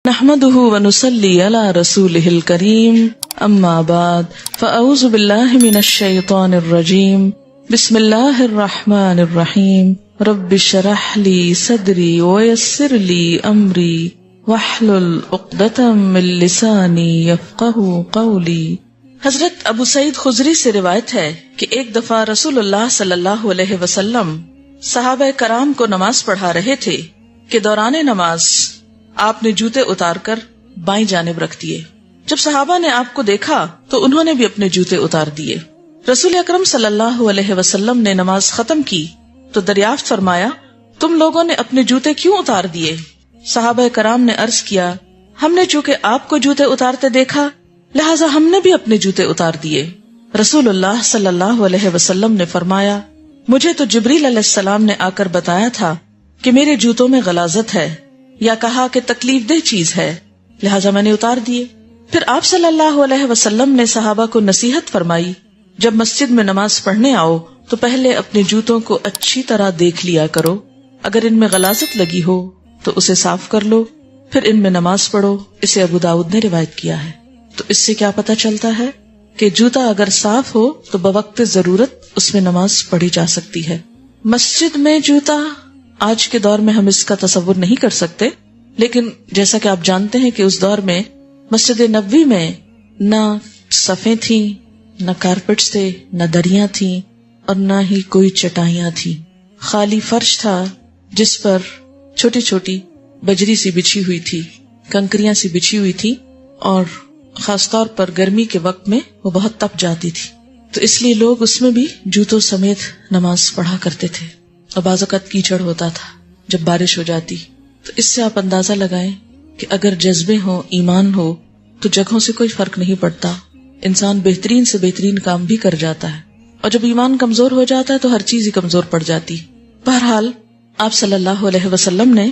نحمده ونصلي على رسوله الكريم اما بعد فاعوذ بالله من الشيطان الرجيم بسم الله الرحمن الرحيم رب اشرح لي صدري ويسر لي امري واحلل عقدة من لساني يفقهوا قولي۔ حضرت ابو سعید خضری سے روایت ہے کہ ایک دفعہ رسول اللہ صلی اللہ علیہ وسلم صحابہ کرام کو نماز پڑھا رہے تھے کہ دوران نماز آپ نے جوتے اتار کر بائیں جانب رکھ دیے۔ جب صحابہ نے آپ کو دیکھا تو انہوں نے بھی اپنے جوتے اتار دیے۔ رسول اکرم صلی اللہ علیہ وسلم نے نماز ختم کی تو دریافت فرمایا، تم لوگوں نے اپنے جوتے کیوں اتار دیے؟ صحابہ کرام نے عرض کیا، ہم نے چونکہ آپ کو جوتے اتارتے دیکھا لہٰذا ہم نے بھی اپنے جوتے اتار دیے۔ رسول اللہ صلی اللہ علیہ وسلم نے فرمایا، مجھے تو جبریل علیہ السلام نے آ کر بتایا تھا کہ میرے جوتوں میں غلاظت ہے، یا کہا کہ تکلیف دہ چیز ہے، لہٰذا میں نے اتار دیے۔ پھر آپ صلی اللہ علیہ وسلم نے صحابہ کو نصیحت فرمائی، جب مسجد میں نماز پڑھنے آؤ تو پہلے اپنے جوتوں کو اچھی طرح دیکھ لیا کرو، اگر ان میں غلاظت لگی ہو تو اسے صاف کر لو، پھر ان میں نماز پڑھو۔ اسے ابو داؤد نے روایت کیا ہے۔ تو اس سے کیا پتہ چلتا ہے کہ جوتا اگر صاف ہو تو بوقت ضرورت اس میں نماز پڑھی جا سکتی ہے۔ مسجد میں جوتا، آج کے دور میں ہم اس کا تصور نہیں کر سکتے، لیکن جیسا کہ آپ جانتے ہیں کہ اس دور میں مسجد نبوی میں نہ صفیں تھیں، نہ کارپیٹس تھے، نہ دریاں تھیں، اور نہ ہی کوئی چٹائیاں تھیں۔ خالی فرش تھا جس پر چھوٹی چھوٹی بجری سی بچھی ہوئی تھی، کنکریاں سی بچھی ہوئی تھی، اور خاص طور پر گرمی کے وقت میں وہ بہت تپ جاتی تھی، تو اس لیے لوگ اس میں بھی جوتوں سمیت نماز پڑھا کرتے تھے۔ اور بعض اوقات کیچڑ ہوتا تھا جب بارش ہو جاتی۔ تو اس سے آپ اندازہ لگائیں کہ اگر جذبے ہوں، ایمان ہو، تو جگہوں سے کوئی فرق نہیں پڑتا، انسان بہترین سے بہترین کام بھی کر جاتا ہے، اور جب ایمان کمزور ہو جاتا ہے تو ہر چیز ہی کمزور پڑ جاتی۔ بہرحال آپ صلی اللہ علیہ وسلم نے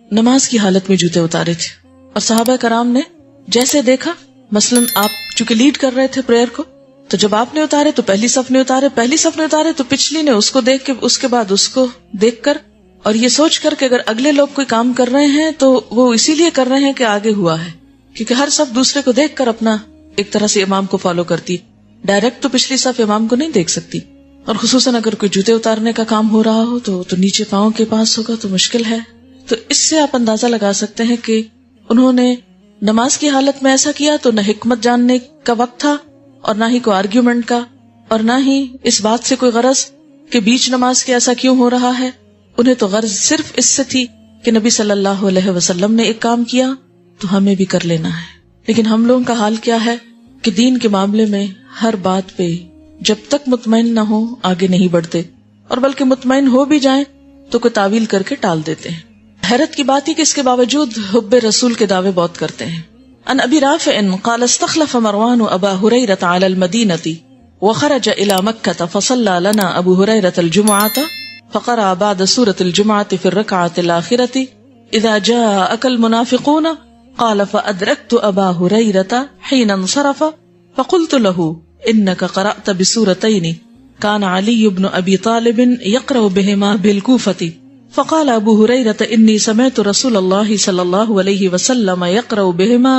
نماز کی حالت میں جوتے اتارے تھے، اور صحابہ کرام نے جیسے دیکھا، مثلاً آپ چونکہ لیڈ کر رہے تھے پریئر کو، تو جب آپ نے اتارے تو پہلی صف نے اتارے تو پچھلی نے اس کو دیکھ کے، اس کے بعد اس کو دیکھ کر، اور یہ سوچ کر کہ اگر اگلے لوگ کوئی کام کر رہے ہیں تو وہ اسی لیے کر رہے ہیں کہ آگے ہوا ہے، کیونکہ ہر صف دوسرے کو دیکھ کر اپنا ایک طرح سے امام کو فالو کرتی، ڈائریکٹ تو پچھلی صف امام کو نہیں دیکھ سکتی، اور خصوصاً اگر کوئی جوتے اتارنے کا کام ہو رہا ہو تو نیچے پاؤں کے پاس ہوگا تو مشکل ہے۔ تو اس سے آپ اندازہ لگا سکتے ہیں کہ انہوں نے نماز کی حالت میں ایسا کیا تو نہ حکمت جاننے کا وقت تھا، اور نہ ہی کوئی آرگیومنٹ کا، اور نہ ہی اس بات سے کوئی غرض کہ بیچ نماز کے ایسا کیوں ہو رہا ہے۔ انہیں تو غرض صرف اس سے تھی کہ نبی صلی اللہ علیہ وسلم نے ایک کام کیا تو ہمیں بھی کر لینا ہے۔ لیکن ہم لوگوں کا حال کیا ہے کہ دین کے معاملے میں ہر بات پہ جب تک مطمئن نہ ہو آگے نہیں بڑھتے، اور بلکہ مطمئن ہو بھی جائیں تو کوئی تعویل کر کے ٹال دیتے ہیں۔ حیرت کی بات ہے کہ اس کے باوجود حب رسول کے دعوے بہت کرتے ہیں۔ ان ابی رافع قال استخلف مروان ابا هريرة على المدينة وخرج الى مكة فصلى لنا ابو هريرة الجمعة فقرأ بعد سورة الجمعة في الركعة الآخرة اذا جاءك المنافقون قال فأدركت ابا هريرة حين انصرف فقلت له انك قرأت بسورتين كان علي بن ابي طالب يقرأ بهما بالكوفة فقال ابو هريرة انی سمعت رسول اللہ صلی اللہ علیہ وسلم یقرأ بهما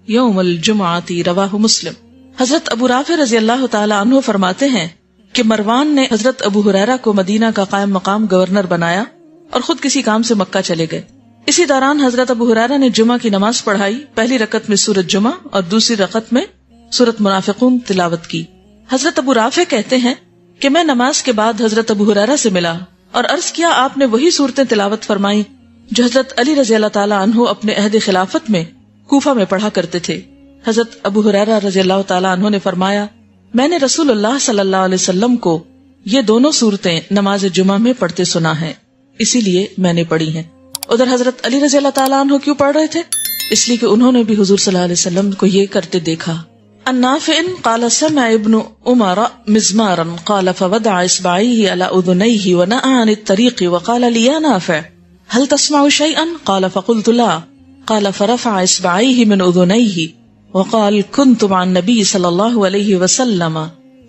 یوم الجمعة رواہ مسلم۔ حضرت ابو رافع رضی اللہ تعالی عنہ فرماتے ہیں کہ مروان نے حضرت ابو ہریرہ کو مدینہ کا قائم مقام گورنر بنایا اور خود کسی کام سے مکہ چلے گئے۔ اسی دوران حضرت ابو ہریرہ نے جمعہ کی نماز پڑھائی، پہلی رکعت میں سورۃ جمعہ اور دوسری رکعت میں سورۃ منافقون تلاوت کی۔ حضرت ابو رافع کہتے ہیں کہ میں نماز کے بعد حضرت ابو ہریرہ سے ملا اور عرض کیا، آپ نے وہی صورتیں تلاوت فرمائیں جو حضرت علی رضی اللہ تعالیٰ عنہ اپنے عہد خلافت میں کوفہ میں پڑھا کرتے تھے۔ حضرت ابو ہریرہ رضی اللہ تعالیٰ عنہ نے فرمایا، میں نے رسول اللہ صلی اللہ علیہ وسلم کو یہ دونوں صورتیں نماز جمعہ میں پڑھتے سنا ہے، اسی لیے میں نے پڑھی ہیں۔ ادھر حضرت علی رضی اللہ تعالیٰ عنہ کیوں پڑھ رہے تھے؟ اس لیے کہ انہوں نے بھی حضور صلی اللہ علیہ وسلم کو یہ کرتے دیکھا۔ النافع قال سمع ابن عمر مزمارا قال فوضع اصبعيه على اذنيه ونأى عن الطريق وقال لي يا نافع هل تسمع شيئا قال فقلت لا قال فرفع اصبعيه من اذنيه وقال كنت مع النبي صلى الله عليه وسلم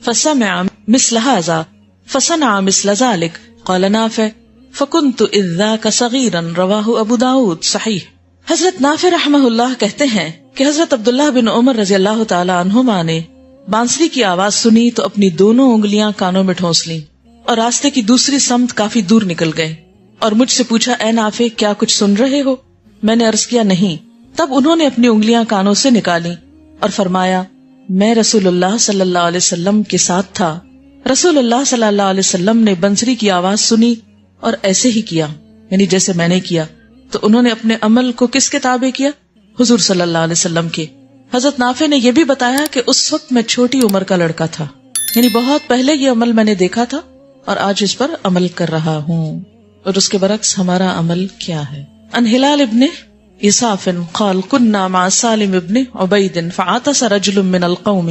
فسمع مثل هذا فصنع مثل ذلك قال نافع فكنت اذ ذاك صغيرا رواہ ابو داود صحیح۔ حضرت نافع رحمہ اللہ کہتے ہیں کہ حضرت عبداللہ بن عمر رضی اللہ تعالی عنہما نے بانسری کی آواز سنی تو اپنی دونوں انگلیاں کانوں میں ٹھونس لیں اور راستے کی دوسری سمت کافی دور نکل گئے اور مجھ سے پوچھا اے نافع کیا کچھ سن رہے ہو؟ میں نے عرض کیا نہیں۔ تب انہوں نے اپنی انگلیاں کانوں سے نکالی اور فرمایا میں رسول اللہ صلی اللہ علیہ وسلم کے ساتھ تھا، رسول اللہ صلی اللہ علیہ وسلم نے بنسری کی آواز سنی اور ایسے ہی کیا، یعنی جیسے میں نے کیا۔ تو انہوں نے اپنے عمل کو کس کے تابع کیا؟ حضور صلی اللہ علیہ وسلم کے۔ حضرت نافع نے یہ بھی بتایا کہ اس وقت میں چھوٹی عمر کا لڑکا تھا، یعنی بہت پہلے یہ عمل میں نے دیکھا تھا اور آج اس پر عمل کر رہا ہوں، اور اس کے برعکس ہمارا عمل کیا ہے۔ ان ہلال ابن اساف قال كنا مع سالم ابن عبید فعطس رجل من القوم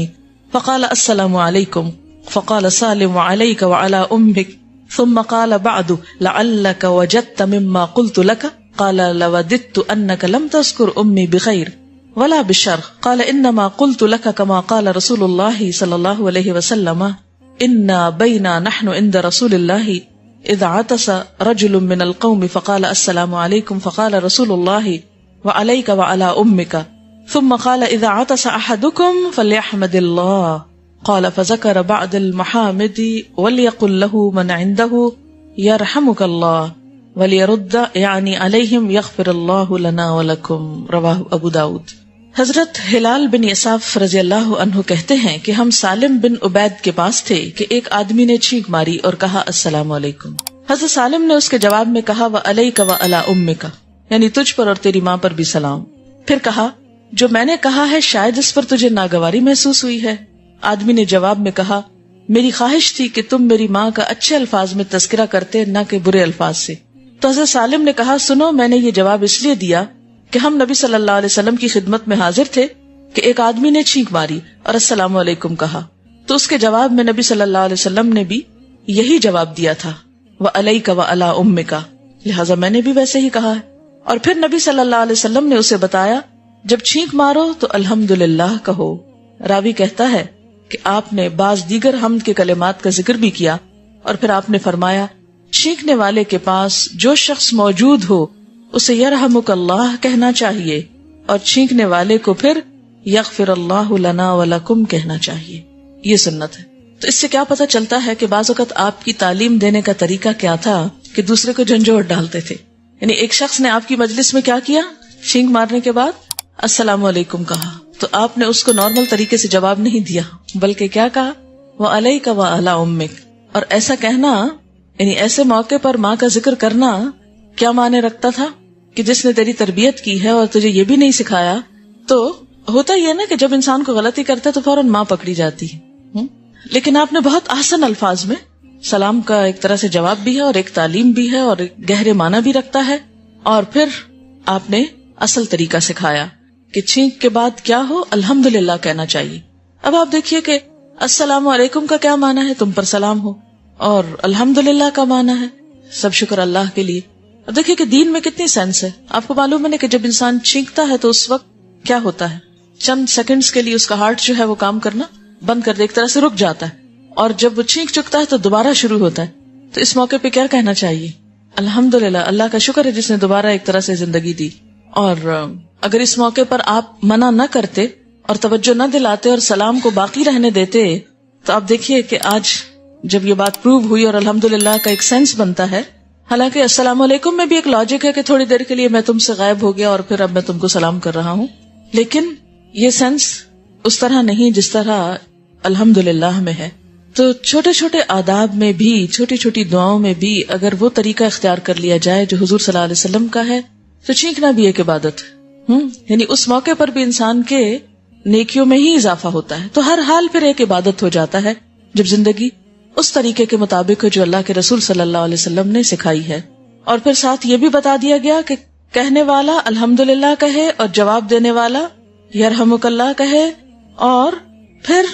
فقال السلام علیکم فقال سالم وعلیک وعلى امك ثم قال بعد لعلك وجدت مما قلت لك قال لوددت انك لم تذكر امي بخير ولا بالشر قال انما قلت لك كما قال رسول الله صلى الله عليه وسلم انا بينا نحن عند رسول الله اذا عطس رجل من القوم فقال السلام علیکم فقال رسول الله وعليك وعلى امك ثم قال اذا عطس احدكم فليحمد الله قال فذكر بعد المحامد وليقل له من عنده يرحمك الله وليرد يعني عليهم يغفر الله لنا ولكم رواه ابو داود۔ حضرت ہلال بن اساف رضی اللہ عنہ کہتے ہیں کہ ہم سالم بن عبید کے پاس تھے کہ ایک آدمی نے چھینک ماری اور کہا السلام علیکم۔ حضرت سالم نے اس کے جواب میں کہا وعلیک وعلی امک، یعنی تجھ پر اور تیری ماں پر بھی سلام۔ پھر کہا جو میں نے کہا ہے شاید اس پر تجھے ناگواری محسوس ہوئی ہے۔ آدمی نے جواب میں کہا میری خواہش تھی کہ تم میری ماں کا اچھے الفاظ میں تذکرہ کرتے نہ کہ برے الفاظ سے۔ تو حضرت سالم نے کہا سنو میں نے یہ جواب اس لیے دیا کہ ہم نبی صلی اللہ علیہ وسلم کی خدمت میں حاضر تھے کہ ایک آدمی نے چھینک ماری اور السلام علیکم کہا، تو اس کے جواب میں نبی صلی اللہ علیہ وسلم نے بھی یہی جواب دیا تھا وعلیک وعلی امک، لہٰذا میں نے بھی ویسے ہی کہا ہے۔ اور پھر نبی صلی اللہ علیہ وسلم نے اسے بتایا جب چھینک مارو تو الحمدللہ کہو۔ راوی کہتا ہے کہ آپ نے بعض دیگر حمد کے کلمات کا ذکر بھی کیا اور پھر آپ نے فرمایا چھینکنے والے کے پاس جو شخص موجود ہو اسے یرحمک اللہ کہنا چاہیے اور چھینکنے والے کو پھر یغفر اللہ لنا ولکم کہنا چاہیے۔ یہ سنت ہے۔ تو اس سے کیا پتہ چلتا ہے کہ بعض اوقات آپ کی تعلیم دینے کا طریقہ کیا تھا کہ دوسرے کو جھنجھوڑ ڈالتے تھے۔ یعنی ایک شخص نے آپ کی مجلس میں کیا کیا، چھینک مارنے کے بعد السلام علیکم کہا، تو آپ نے اس کو نارمل طریقے سے جواب نہیں دیا بلکہ کیا کہا وعلیک وعلی امک۔ اور ایسا کہنا یعنی ایسے موقع پر ماں کا ذکر کرنا کیا معنی رکھتا تھا کہ جس نے تیری تربیت کی ہے اور تجھے یہ بھی نہیں سکھایا۔ تو ہوتا یہ نا کہ جب انسان کو غلطی کرتا ہے تو فوراً ماں پکڑی جاتی ہے، لیکن آپ نے بہت آسان الفاظ میں سلام کا ایک طرح سے جواب بھی ہے اور ایک تعلیم بھی ہے اور ایک گہرے معنی بھی رکھتا ہے، اور پھر آپ نے اصل طریقہ سکھایا کہ چھینک کے بعد کیا ہو الحمدللہ کہنا چاہیے۔ اب آپ دیکھیے کہ السلام علیکم کا کیا معنی ہے، تم پر سلام ہو، اور الحمدللہ کا معنی ہے سب شکر اللہ کے لیے۔ اب دیکھیے کہ دین میں کتنی سینس ہے۔ آپ کو معلوم ہے کہ جب انسان چھینکتا ہے تو اس وقت کیا ہوتا ہے، چند سیکنڈز کے لیے اس کا ہارٹ جو ہے وہ کام کرنا بند کر دے، ایک طرح سے رک جاتا ہے، اور جب وہ چھینک چکتا ہے تو دوبارہ شروع ہوتا ہے۔ تو اس موقع پہ کیا کہنا چاہیے، الحمدللہ، اللہ کا شکر ہے جس نے دوبارہ ایک طرح سے زندگی دی۔ اور اگر اس موقع پر آپ منع نہ کرتے اور توجہ نہ دلاتے اور سلام کو باقی رہنے دیتے تو آپ دیکھیے کہ آج جب یہ بات پروو ہوئی اور الحمدللہ کا ایک سینس بنتا ہے، حالانکہ السلام علیکم میں بھی ایک لاجک ہے کہ تھوڑی دیر کے لیے میں تم سے غائب ہو گیا اور پھر اب میں تم کو سلام کر رہا ہوں، لیکن یہ سینس اس طرح نہیں جس طرح الحمدللہ میں ہے۔ تو چھوٹے چھوٹے آداب میں بھی، چھوٹی چھوٹی دعاؤں میں بھی اگر وہ طریقہ اختیار کر لیا جائے جو حضور صلی اللہ علیہ وسلم کا ہے تو چھینکنا بھی ایک عبادت ہے، یعنی اس موقع پر بھی انسان کے نیکیوں میں ہی اضافہ ہوتا ہے۔ تو ہر حال پھر ایک عبادت ہو جاتا ہے جب زندگی اس طریقے کے مطابق ہو جو اللہ کے رسول صلی اللہ علیہ وسلم نے سکھائی ہے۔ اور پھر ساتھ یہ بھی بتا دیا گیا کہ کہنے والا الحمدللہ کہے اور جواب دینے والا یرحمک اللہ کہے، اور پھر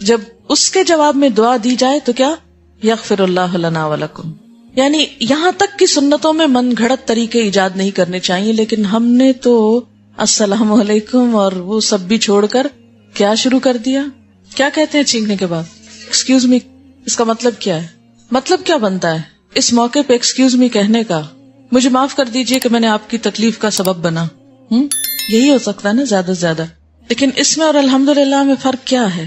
جب اس کے جواب میں دعا دی جائے تو کیا یغفر اللہ لنا ولکم۔ یعنی یہاں تک کی سنتوں میں من گھڑت طریقے ایجاد نہیں کرنے چاہیے، لیکن ہم نے تو السلام علیکم اور وہ سب بھی چھوڑ کر کیا شروع کر دیا۔ کیا کہتے ہیں چھینکنے کے بعد ایکسکیوز می، اس کا مطلب کیا ہے، مطلب کیا بنتا ہے اس موقع پہ ایکسکیوز می کہنے کا؟ مجھے معاف کر دیجئے کہ میں نے آپ کی تکلیف کا سبب بنا، یہی ہو سکتا ہے نا زیادہ سے زیادہ. لیکن اس میں اور الحمدللہ میں فرق کیا ہے؟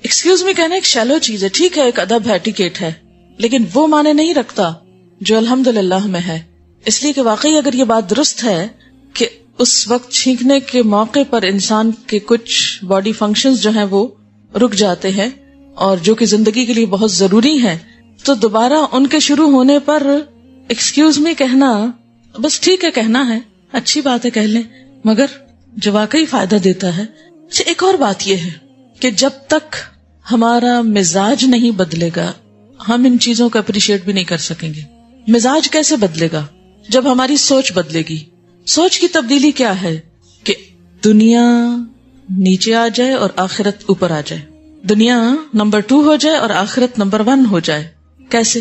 ایکسکیوز می کہنا ایک شیلو چیز ہے، ٹھیک ہے، ایک ادب ہے، ایٹیکیٹ ہے، لیکن وہ معنی نہیں رکھتا جو الحمدللہ میں ہے. اس لیے کہ واقعی اگر یہ بات درست ہے کہ اس وقت چھینکنے کے موقع پر انسان کے کچھ باڈی فنکشنز جو ہیں وہ رک جاتے ہیں اور جو کہ زندگی کے لیے بہت ضروری ہیں، تو دوبارہ ان کے شروع ہونے پر ایکسکیوز می کہنا بس ٹھیک ہے، کہنا ہے، اچھی بات ہے، کہہ لیں، مگر جو واقعی فائدہ دیتا ہے. اچھا، ایک اور بات یہ ہے کہ جب تک ہمارا مزاج نہیں بدلے گا ہم ان چیزوں کو اپریشیٹ بھی نہیں کر سکیں گے. مزاج کیسے بدلے گا؟ جب ہماری سوچ بدلے گی. سوچ کی تبدیلی کیا ہے؟ کہ دنیا نیچے آ جائے اور آخرت اوپر آ جائے، دنیا نمبر 2 ہو جائے اور آخرت نمبر 1 ہو جائے. کیسے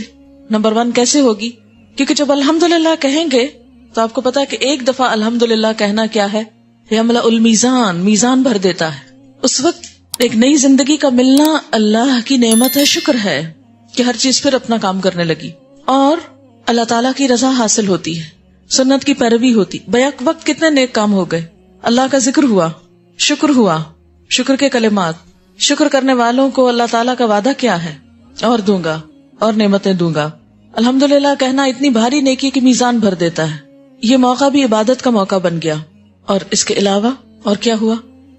نمبر 1 کیسے ہوگی؟ کیونکہ جب الحمدللہ کہیں گے تو آپ کو پتا ہے کہ ایک دفعہ الحمدللہ کہنا کیا ہے؟ یملأ المیزان، میزان بھر دیتا ہے. اس وقت ایک نئی زندگی کا ملنا اللہ کی نعمت ہے، شکر ہے کہ ہر چیز پھر اپنا کام کرنے لگی اور اللہ تعالیٰ کی رضا حاصل ہوتی ہے، سنت کی پیروی ہوتی. بیک وقت کتنے نیک کام ہو گئے، اللہ کا ذکر ہوا، شکر کے کلمات. شکر کرنے والوں کو اللہ تعالیٰ کا وعدہ کیا ہے؟ اور دوں گا اور نعمتیں دوں گا. الحمدللہ کہنا اتنی بھاری نیکی کی میزان بھر دیتا ہے. یہ موقع بھی عبادت کا موقع بن گیا. اور اس کے علاوہ اور کیا ہوا؟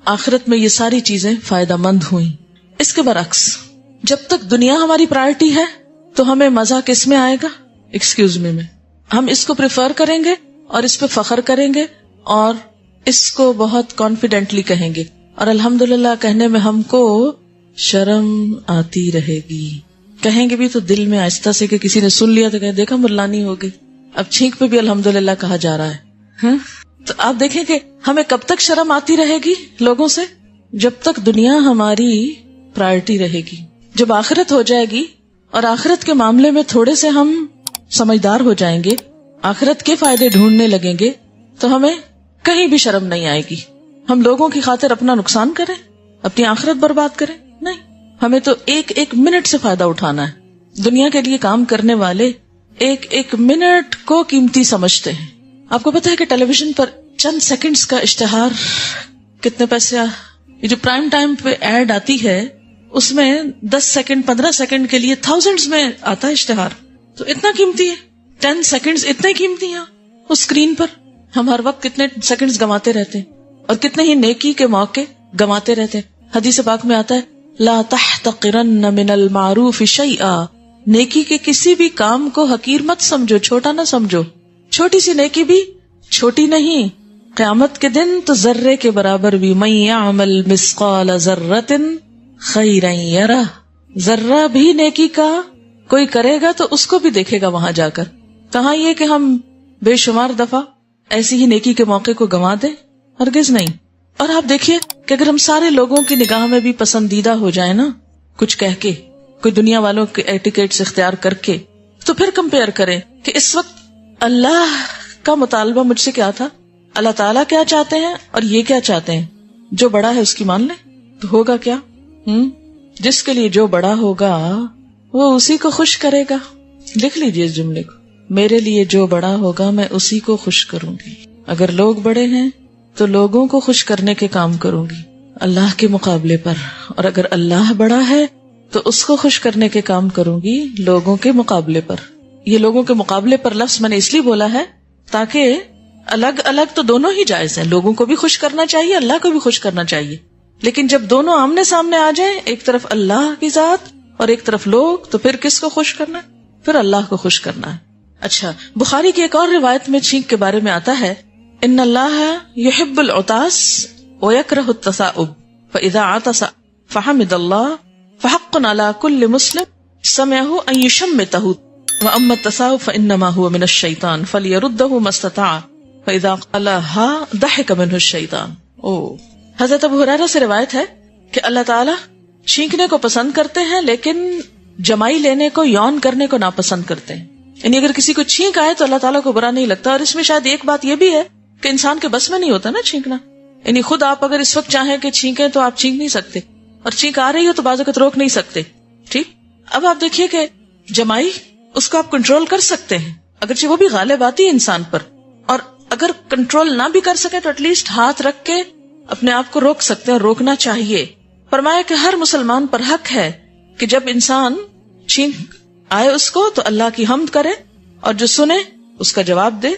آخرت میں یہ ساری چیزیں فائدہ مند ہوئیں. اس کے برعکس جب تک دنیا ہماری پرائرٹی ہے تو ہمیں مزہ کس میں آئے گا؟ ایکسکیوز می میں. ہم اس کو پریفر کریں گے اور اس پہ فخر کریں گے اور اس کو بہت کانفیڈنٹلی کہیں گے، اور الحمدللہ کہنے میں ہم کو شرم آتی رہے گی. کہیں گے بھی تو دل میں آہستہ سے کہ کسی نے سن لیا تو کہیں دیکھا ملانی ہو گئی. اب چھینک پہ بھی الحمدللہ کہا جا رہا ہے. تو آپ دیکھیں کہ ہمیں کب تک شرم آتی رہے گی لوگوں سے؟ جب تک دنیا ہماری پرائرٹی رہے گی. جب آخرت ہو جائے گی اور آخرت کے معاملے میں تھوڑے سے ہم سمجھدار ہو جائیں گے، آخرت کے فائدے ڈھونڈنے لگیں گے، تو ہمیں کہیں بھی شرم نہیں آئے گی. ہم لوگوں کی خاطر اپنا نقصان کریں، اپنی آخرت برباد کریں؟ نہیں، ہمیں تو ایک ایک منٹ سے فائدہ اٹھانا ہے. دنیا کے لیے کام کرنے والے ایک ایک منٹ کو قیمتی سمجھتے ہیں. آپ کو پتا ہے کہ ٹیلی ویژن پر چند سیکنڈز کا اشتہار کتنے پیسے یہ جو پرائم ٹائم پہ ایڈ آتی ہے اس میں 10 سیکنڈ 15 سیکنڈ کے لیے تھاؤزینڈز میں آتا ہے اشتہار. تو اتنا قیمتی ہے 10 سیکنڈز، اتنے قیمتی ہیں اس اسکرین پر. ہم ہر وقت کتنے سیکنڈز گنواتے رہتے ہیں اور کتنے ہی نیکی کے موقع گنواتے رہتے ہیں. حدیث پاک میں آتا ہے لا تحتقرن من المعروف شیئا، نیکی کے کسی بھی کام کو حقیر مت سمجھو، چھوٹا نہ سمجھو. چھوٹی سی نیکی بھی چھوٹی نہیں، قیامت کے دن تو ذرے کے برابر بھی. من یعمل مثقال ذرۃ خیرا یرہ، ذرہ بھی نیکی کا کوئی کرے گا تو اس کو بھی دیکھے گا وہاں جا کر. کہاں یہ کہ ہم بے شمار دفعہ ایسی ہی نیکی کے موقع کو گنوا دیں؟ ہرگز نہیں. اور آپ دیکھیے کہ اگر ہم سارے لوگوں کی نگاہ میں بھی پسندیدہ ہو جائیں نا، کچھ کہہ کے، کوئی دنیا والوں کے ایٹیکیٹس اختیار کر کے، تو پھر کمپیئر کریں کہ اس وقت اللہ کا مطالبہ مجھ سے کیا تھا، اللہ تعالیٰ کیا چاہتے ہیں اور یہ کیا چاہتے ہیں. جو بڑا ہے اس کی مان لیں تو ہوگا کیا؟ جس کے لیے جو بڑا ہوگا وہ اسی کو خوش کرے گا. لکھ لیجیے اس جملے کو، میرے لیے جو بڑا ہوگا میں اسی کو خوش کروں گی. اگر لوگ بڑے ہیں تو لوگوں کو خوش کرنے کے کام کروں گی اللہ کے مقابلے پر، اور اگر اللہ بڑا ہے تو اس کو خوش کرنے کے کام کروں گی لوگوں کے مقابلے پر. یہ لوگوں کے مقابلے پر لفظ میں نے اس لیے بولا ہے تاکہ الگ الگ تو دونوں ہی جائز ہیں، لوگوں کو بھی خوش کرنا چاہیے، اللہ کو بھی خوش کرنا چاہیے. لیکن جب دونوں آمنے سامنے آ جائیں، ایک طرف اللہ کی ذات اور ایک طرف لوگ، تو پھر کس کو خوش کرنا ہے؟ پھر اللہ کو خوش کرنا ہے. اچھا، بخاری کی ایک اور روایت میں چھینک کے بارے میں آتا ہے ان اللہ یحب العطاس ویکرہ التثاؤب فاذا عطس فحمد اللہ فحق علی کل مسلم سمعہ ان یشمتہ واما التثاؤب فانما هو من الشیطان فلیردہ ما استطاع فاذا قالها ضحک منہ الشیطان. حضرت ابو ہریرہ سے روایت ہے کہ اللہ تعالی چھینکنے کو پسند کرتے ہیں لیکن جمائی لینے کو، یون کرنے کو ناپسند کرتے ہیں. یعنی اگر کسی کو چھینک آئے تو اللہ تعالیٰ کو برا نہیں لگتا. اور اس میں شاید ایک بات یہ بھی ہے کہ انسان کے بس میں نہیں ہوتا نا چھینکنا. یعنی خود آپ اگر اس وقت چاہیں کہ چھینکیں تو آپ چھینک نہیں سکتے، اور چھینک آ رہی ہو تو بعض اوقات روک نہیں سکتے. ٹھیک، اب آپ دیکھیے کہ جمائی اس کو آپ کنٹرول کر سکتے ہیں اگرچہ وہ بھی غالب آتی ہے انسان پر، اور اگر کنٹرول نہ بھی کر سکے تو ایٹ لیسٹ ہاتھ رکھ کے اپنے آپ کو روک سکتے ہیں، اور روکنا چاہیے. فرمایا کہ ہر مسلمان پر حق ہے کہ جب انسان چھینک آئے اس کو تو اللہ کی حمد کرے، اور جو سنے اس کا جواب دے.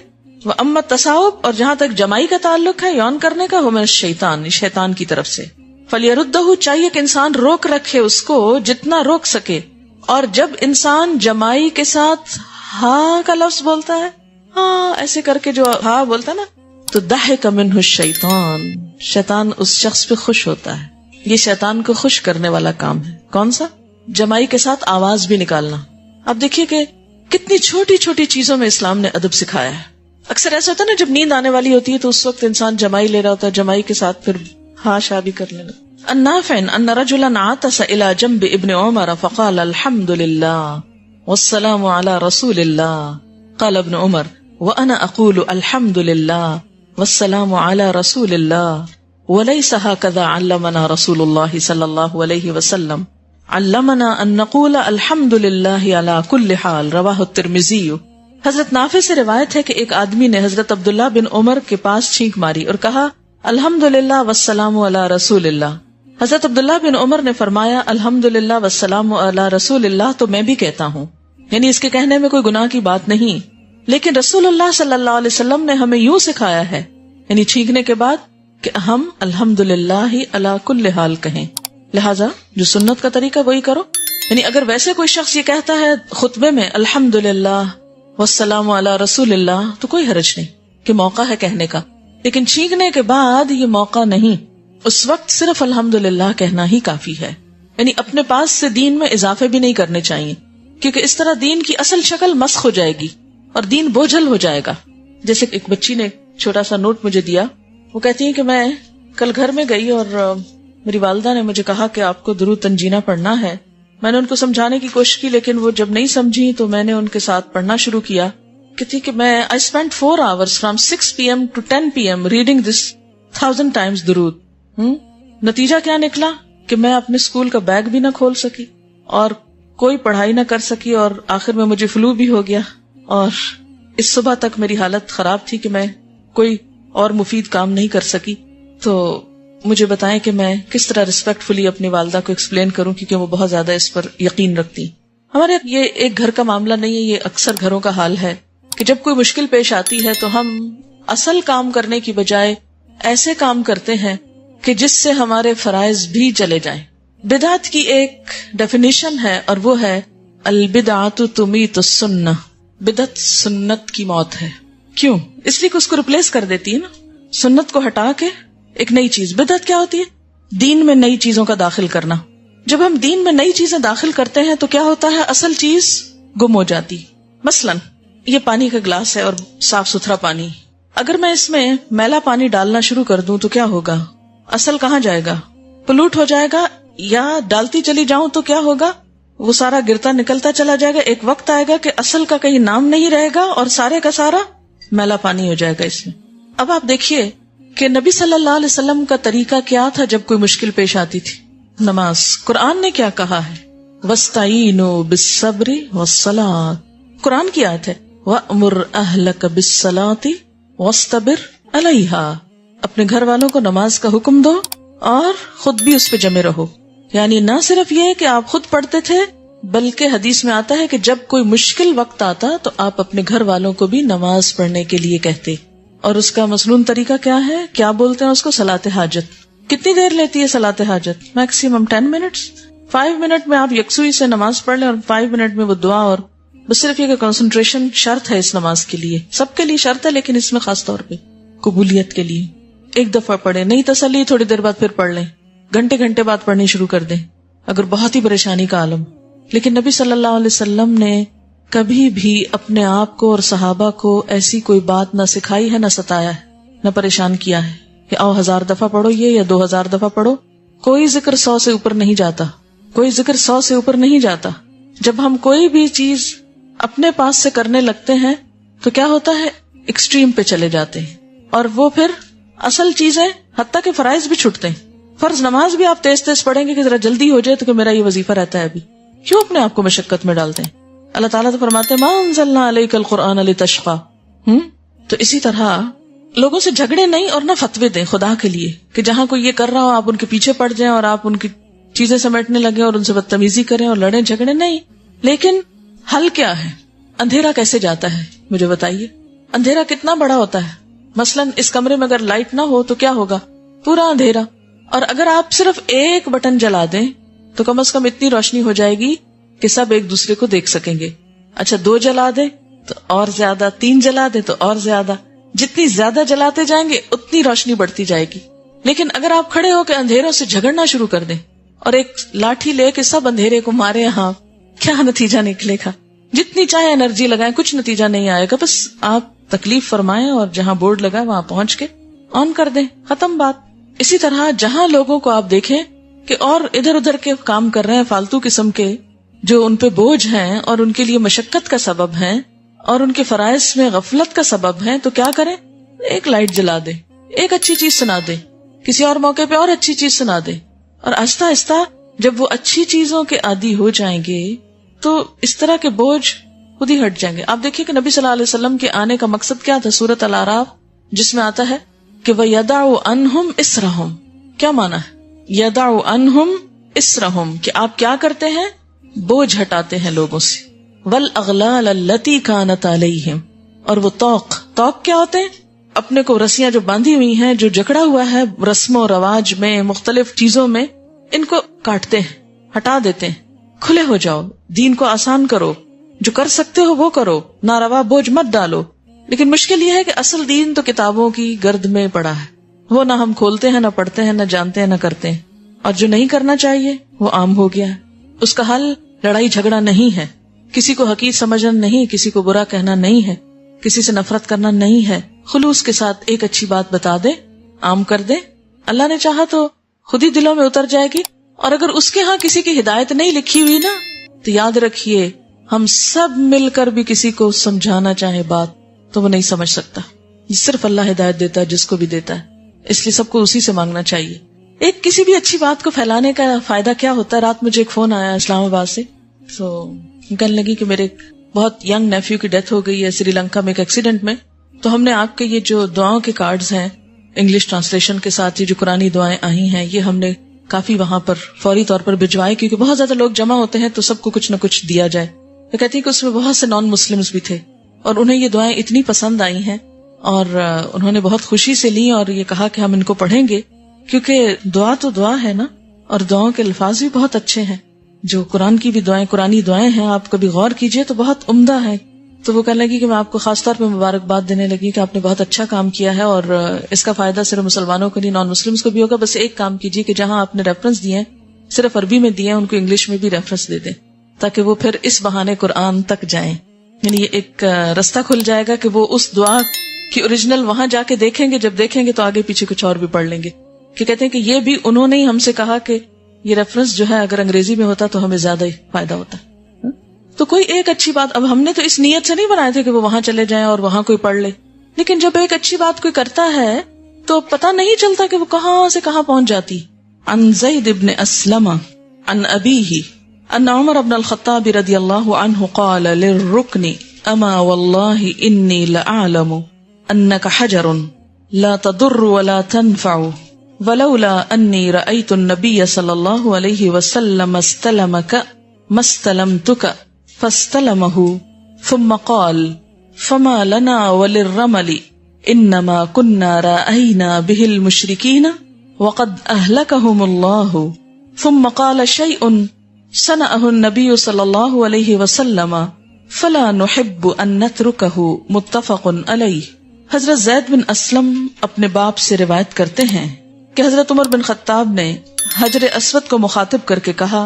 وَأَمَّا التَّصَاوُبُ، اور جہاں تک جمائی کا تعلق ہے، یون کرنے کا، وَمِنَ الشَّیطان، شیطان کی طرف سے. فَلْيَرُدَّهُ، چاہیے کہ انسان روک رکھے اس کو جتنا روک سکے. اور جب انسان جمائی کے ساتھ ہاں کا لفظ بولتا ہے، ہاں ایسے کر کے جو ہاں بولتا ہے نا، تو ضحک منہ الشیطان، شیطان اس شخص پہ خوش ہوتا ہے. یہ شیطان کو خوش کرنے والا کام ہے. کون سا؟ جمائی کے ساتھ آواز بھی نکالنا. اب دیکھیے کہ کتنی چھوٹی چھوٹی چیزوں میں اسلام نے ادب سکھایا ہے. اکثر ایسا ہوتا ہے نا، جب نیند آنے والی ہوتی ہے تو اس وقت انسان جمائی لے رہا ہوتا ہے، جمائی کے ساتھ پھر ہاں شاہ بھی کر لینا. النافع ان رجلا عطس الى جنب ابن عمر فقال الحمد لله والسلام على رسول الله. قال ابن عمر وانا اقول الحمد لله والسلام على رسول الله وليس هكذا علمنا رسول الله صلى الله عليه وسلم. علمنا ان نقول الحمد لله على كل حال. رواه الترمذی. حضرت نافع سے روایت ہے کہ ایک آدمی نے حضرت عبداللہ بن عمر کے پاس چھینک ماری اور کہا الحمدللہ والسلام علی رسول اللہ. حضرت عبداللہ بن عمر نے فرمایا الحمدللہ والسلام علی رسول اللہ تو میں بھی کہتا ہوں، یعنی اس کے کہنے میں کوئی گناہ کی بات نہیں، لیکن رسول اللہ صلی اللہ علیہ وسلم نے ہمیں یوں سکھایا ہے، یعنی چھینکنے کے بعد، کہ ہم الحمدللہ علی کل حال کہیں. لہٰذا جو سنت کا طریقہ وہی کرو. یعنی اگر ویسے کوئی شخص یہ کہتا ہے خطبے میں الحمدللہ والسلام علی رسول اللہ تو کوئی حرج نہیں کہ موقع ہے کہنے کا، لیکن چھینکنے کے بعد یہ موقع نہیں. اس وقت صرف الحمدللہ کہنا ہی کافی ہے. یعنی اپنے پاس سے دین میں اضافے بھی نہیں کرنے چاہیے، کیونکہ اس طرح دین کی اصل شکل مسخ ہو جائے گی اور دین بوجھل ہو جائے گا. جیسے ایک بچی نے چھوٹا سا نوٹ مجھے دیا، وہ کہتی ہے کہ میں کل گھر میں گئی اور میری والدہ نے مجھے کہا کہ آپ کو درود تنجینہ پڑھنا ہے. میں نے ان کو سمجھانے کی کوشش کی لیکن وہ جب نہیں سمجھی تو میں نے ان کے ساتھ پڑھنا شروع کیا. کہتی کہ میں I spent 4 hours from 6 PM to 10 PM reading this 1000 times درود. نتیجہ کیا نکلا کہ میں اپنے اسکول کا بیگ بھی نہ کھول سکی اور کوئی پڑھائی نہ کر سکی، اور آخر میں مجھے فلو بھی ہو گیا، اور اس صبح تک میری حالت خراب تھی کہ میں کوئی اور مفید کام نہیں کر سکی. تو مجھے بتائیں کہ میں کس طرح ریسپیکٹ فلی اپنی والدہ کو ایکسپلین کروں، کیونکہ وہ بہت زیادہ اس پر یقین رکھتی. ہمارے یہ ایک گھر کا معاملہ نہیں ہے، یہ اکثر گھروں کا حال ہے کہ جب کوئی مشکل پیش آتی ہے تو ہم اصل کام کرنے کی بجائے ایسے کام کرتے ہیں کہ جس سے ہمارے فرائض بھی چلے جائیں. بدعت کی ایک ڈیفینیشن ہے اور وہ ہے البدعۃ تمیت السنہ. بدعت سنت کی موت ہے. کیوں؟ اس لیے کہ اس کو ریپلیس کر دیتی ہے نا، سنت کو ہٹا کے ایک نئی چیز. بدعت کیا ہوتی ہے؟ دین میں نئی چیزوں کا داخل کرنا. جب ہم دین میں نئی چیزیں داخل کرتے ہیں تو کیا ہوتا ہے؟ اصل چیز گم ہو جاتی. مثلاً یہ پانی کا گلاس ہے اور صاف ستھرا پانی، اگر میں اس میں میلا پانی ڈالنا شروع کر دوں تو کیا ہوگا؟ اصل کہاں جائے گا؟ پلوٹ ہو جائے گا. یا ڈالتی چلی جاؤں تو کیا ہوگا؟ وہ سارا گرتا نکلتا چلا جائے گا. ایک وقت آئے گا کہ اصل کا کہیں نام نہیں رہے گا اور سارے کا سارا میلا پانی ہو جائے گا اس میں. اب آپ دیکھیے کہ نبی صلی اللہ علیہ وسلم کا طریقہ کیا تھا جب کوئی مشکل پیش آتی تھی؟ نماز. قرآن نے کیا کہا ہے؟ وَاسْتَعِینُوا بِالصَّبْرِ وَالصَّلَاةِ. قرآن کی آیت ہے وَأْمُرْ أَهْلَكَ بِالصَّلَاةِ وَاصْطَبِرْ عَلَيْهَا. اپنے گھر والوں کو نماز کا حکم دو اور خود بھی اس پہ جمے رہو. یعنی نہ صرف یہ کہ آپ خود پڑھتے تھے، بلکہ حدیث میں آتا ہے کہ جب کوئی مشکل وقت آتا تو آپ اپنے گھر والوں کو بھی نماز پڑھنے کے لیے کہتے. اور اس کا مسنون طریقہ کیا ہے؟ کیا بولتے ہیں اس کو؟ صلاۃ حاجت. کتنی دیر لیتی ہے صلاۃ حاجت؟ Maximum 10 minutes. 5 منٹ میں آپ یکسوئی سے نماز پڑھ لیں اور 5 منٹ میں وہ دعا. اور بس صرف یہ کہ کنسنٹریشن شرط ہے اس نماز کے لیے، سب کے لیے شرط ہے لیکن اس میں خاص طور پہ قبولیت کے لیے. ایک دفعہ پڑھیں، نہیں تسلی تھوڑی دیر بعد پھر پڑھ لیں، گھنٹے گھنٹے بعد پڑھنی شروع کر دیں اگر بہت ہی پریشانی کا عالم. لیکن نبی صلی اللہ علیہ وسلم نے کبھی بھی اپنے آپ کو اور صحابہ کو ایسی کوئی بات نہ سکھائی ہے، نہ ستایا ہے، نہ پریشان کیا ہے کہ آؤ 1000 دفعہ پڑھو یہ یا 2000 دفعہ پڑھو. کوئی ذکر 100 سے اوپر نہیں جاتا، کوئی ذکر 100 سے اوپر نہیں جاتا. جب ہم کوئی بھی چیز اپنے پاس سے کرنے لگتے ہیں تو کیا ہوتا ہے؟ ایکسٹریم پہ چلے جاتے ہیں اور وہ پھر اصل چیزیں حتیٰ کہ فرائض بھی چھٹتے ہیں. فرض نماز بھی آپ تیز تیز پڑھیں گے کہ ذرا جلدی ہو جائے تو کہ میرا یہ وظیفہ رہتا ہے ابھی، کیوں اپنے آپ کو مشقت میں ڈالتے ہیں؟ اللہ تعالیٰ تو فرماتے ہیں ما انزلنا علیک القرآن لتشقی. تو اسی طرح لوگوں سے جھگڑے نہیں اور نہ فتوے دیں خدا کے لیے کہ جہاں کوئی یہ کر رہا ہو آپ ان کے پیچھے پڑ جائیں اور آپ ان کی چیزیں سمیٹنے لگے اور ان سے بدتمیزی کریں اور لڑیں جھگڑے نہیں. لیکن حل کیا ہے؟ اندھیرا کیسے جاتا ہے مجھے بتائیے. اندھیرا کتنا بڑا ہوتا ہے. مثلاً اس کمرے میں اگر لائٹ نہ ہو تو کیا ہوگا؟ پورا اندھیرا. اور اگر آپ صرف ایک بٹن جلا دیں تو کم از کم اتنی روشنی ہو جائے گی کہ سب ایک دوسرے کو دیکھ سکیں گے. اچھا 2 جلا دیں تو اور زیادہ, 3 جلا دیں تو اور زیادہ. جتنی زیادہ جلاتے جائیں گے اتنی روشنی بڑھتی جائے گی. لیکن اگر آپ کھڑے ہو کے اندھیروں سے جھگڑنا شروع کر دیں اور ایک لاٹھی لے کے سب اندھیرے کو مارے, ہاں کیا نتیجہ نکلے گا؟ جتنی چاہے انرجی لگائیں کچھ نتیجہ نہیں آئے گا. بس آپ تکلیف فرمائیں اور جہاں بورڈ لگا وہاں پہنچ کے آن کر دیں, ختم بات. اسی طرح جہاں لوگوں کو آپ دیکھیں کہ اور ادھر ادھر کے کام کر رہے ہیں فالتو قسم کے, جو ان پہ بوجھ ہیں اور ان کے لیے مشقت کا سبب ہیں اور ان کے فرائض میں غفلت کا سبب ہیں, تو کیا کریں؟ ایک لائٹ جلا دے, ایک اچھی چیز سنا دے, کسی اور موقع پہ اور اچھی چیز سنا دے. اور آہستہ آہستہ جب وہ اچھی چیزوں کے عادی ہو جائیں گے تو اس طرح کے بوجھ خود ہی ہٹ جائیں گے. آپ دیکھیے کہ نبی صلی اللہ علیہ وسلم کے آنے کا مقصد کیا تھا؟ سورۃ الاعراف جس میں آتا ہے کہ وَيَدَعُ عَنْهُمْ إِسْرَهُمْ. کیا معنی ہے یَدَعُ عَنْهُمْ إِسْرَهُمْ؟ کہ آپ کیا کرتے ہیں؟ بوجھ ہٹاتے ہیں لوگوں سے. وَالْأَغْلَالَ الَّتِي كَانَتْ عَلَيْهِمْ. اور وہ توق کیا ہوتے ہیں؟ اپنے کو رسیاں جو باندھی ہوئی ہیں, جو جکڑا ہوا ہے رسم و رواج میں, مختلف چیزوں میں, ان کو کاٹتے ہیں, ہٹا دیتے ہیں. کھلے ہو جاؤ, دین کو آسان کرو, جو کر سکتے ہو وہ کرو, ناروا بوجھ مت ڈالو. لیکن مشکل یہ ہے کہ اصل دین تو کتابوں کی گرد میں پڑا ہے, وہ نہ ہم کھولتے ہیں, نہ پڑھتے ہیں, نہ جانتے ہیں, نہ کرتے ہیں. اور جو نہیں کرنا چاہیے وہ عام ہو گیا ہے. اس کا حل لڑائی جھگڑا نہیں ہے, کسی کو حقیر سمجھنا نہیں, کسی کو برا کہنا نہیں ہے, کسی سے نفرت کرنا نہیں ہے. خلوص کے ساتھ ایک اچھی بات بتا دے, عام کر دے. اللہ نے چاہا تو خود ہی دلوں میں اتر جائے گی. اور اگر اس کے ہاں کسی کی ہدایت نہیں لکھی ہوئی نا, تو یاد رکھیے ہم سب مل کر بھی کسی کو سمجھانا چاہے بات تو وہ نہیں سمجھ سکتا. صرف اللہ ہدایت دیتا ہے جس کو بھی دیتا ہے, اس لیے سب کو اسی سے مانگنا چاہیے. ایک کسی بھی اچھی بات کو پھیلانے کا فائدہ کیا ہوتا ہے؟ رات مجھے ایک فون آیا اسلام آباد سے, تو کہنے لگی کہ میرے بہت ینگ نیفیو کی ڈیتھ ہو گئی ہے سری لنکا میں ایک ایکسیڈنٹ میں. تو ہم نے آپ کے یہ جو دعاؤں کے کارڈز ہیں انگلش ٹرانسلیشن کے ساتھ, یہ جو قرآنی دعائیں آئی ہیں, یہ ہم نے کافی وہاں پر فوری طور پر بھجوائے, کیونکہ بہت زیادہ لوگ جمع ہوتے ہیں تو سب کو کچھ نہ کچھ دیا جائے. تو کہتی ہیں کہ اس میں بہت سے نان مسلمز بھی تھے اور انہیں یہ دعائیں اتنی پسند آئی ہیں اور انہوں نے بہت خوشی سے لی اور یہ کہا کہ ہم ان کو پڑھیں گے, کیونکہ دعا تو دعا ہے نا, اور دعاؤں کے الفاظ بھی بہت اچھے ہیں. جو قرآن کی بھی دعائیں, قرآنی دعائیں ہیں, آپ کبھی غور کیجئے تو بہت عمدہ ہے. تو وہ کہنے لگی کہ میں آپ کو خاص طور پہ مبارکباد دینے لگی کہ آپ نے بہت اچھا کام کیا ہے اور اس کا فائدہ صرف مسلمانوں کو نہیں نان مسلمز کو بھی ہوگا. بس ایک کام کیجیے کہ جہاں آپ نے ریفرنس دیے ہیں صرف عربی میں دیے ہیں, ان کو انگلش میں بھی ریفرنس دے دیں تاکہ وہ پھر اس بہانے قرآن تک جائیں. یعنی یہ ایک رستہ کھل جائے گا کہ وہ اس دعا کی اوریجنل وہاں جا کے دیکھیں گے, جب دیکھیں گے تو آگے پیچھے کچھ اور بھی پڑھ لیں گے. کہ کہتے ہیں کہ یہ بھی انہوں نے ہی ہم سے کہا کہ یہ ریفرنس جو ہے اگر انگریزی میں ہوتا تو ہمیں زیادہ ہی فائدہ ہوتا. تو کوئی ایک اچھی بات, اب ہم نے تو اس نیت سے نہیں بنائے تھے کہ وہ وہاں چلے جائیں اور وہاں کوئی پڑھ لے, لیکن جب ایک اچھی بات کوئی کرتا ہے تو پتہ نہیں چلتا کہ وہ کہاں سے کہاں پہنچ جاتی. عن زید بن اسلم عن ابیہ ان عمر بن الخطاب رضی اللہ عنہ قال للرکن اما واللہ انی لأعلم انک حجر لا تضر ولا تنفع ولولا انی رأیت النبی صلی اللہ علیہ وسلم استلمک ما استلمتک فاستلمه ثم قال فما لنا وللرمل انما كنا رأينا به المشركين وقد اهلكهم الله ثم قال شيء صنعه النبي صلى الله عليه وسلم فلا نحب ان نتركه متفق عليه. حضرت زید بن اسلم اپنے باپ سے روایت کرتے ہیں کہ حضرت عمر بن خطاب نے حجر اسود کو مخاطب کر کے کہا,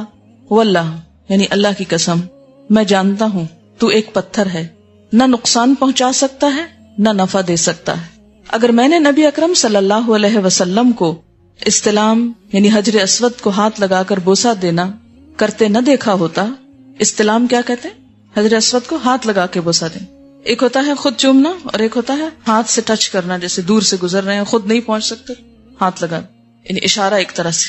واللہ یعنی اللہ کی قسم, میں جانتا ہوں تو ایک پتھر ہے, نہ نقصان پہنچا سکتا ہے نہ نفع دے سکتا ہے. اگر میں نے نبی اکرم صلی اللہ علیہ وسلم کو استلام یعنی حجر اسود کو ہاتھ لگا کر بوسہ دینا کرتے نہ دیکھا ہوتا. استلام کیا کہتے ہیں؟ حجر اسود کو ہاتھ لگا کے بوسہ دینا. ایک ہوتا ہے خود چومنا اور ایک ہوتا ہے ہاتھ سے ٹچ کرنا, جیسے دور سے گزر رہے ہیں, خود نہیں پہنچ سکتے, ہاتھ لگا یعنی اشارہ ایک طرح سے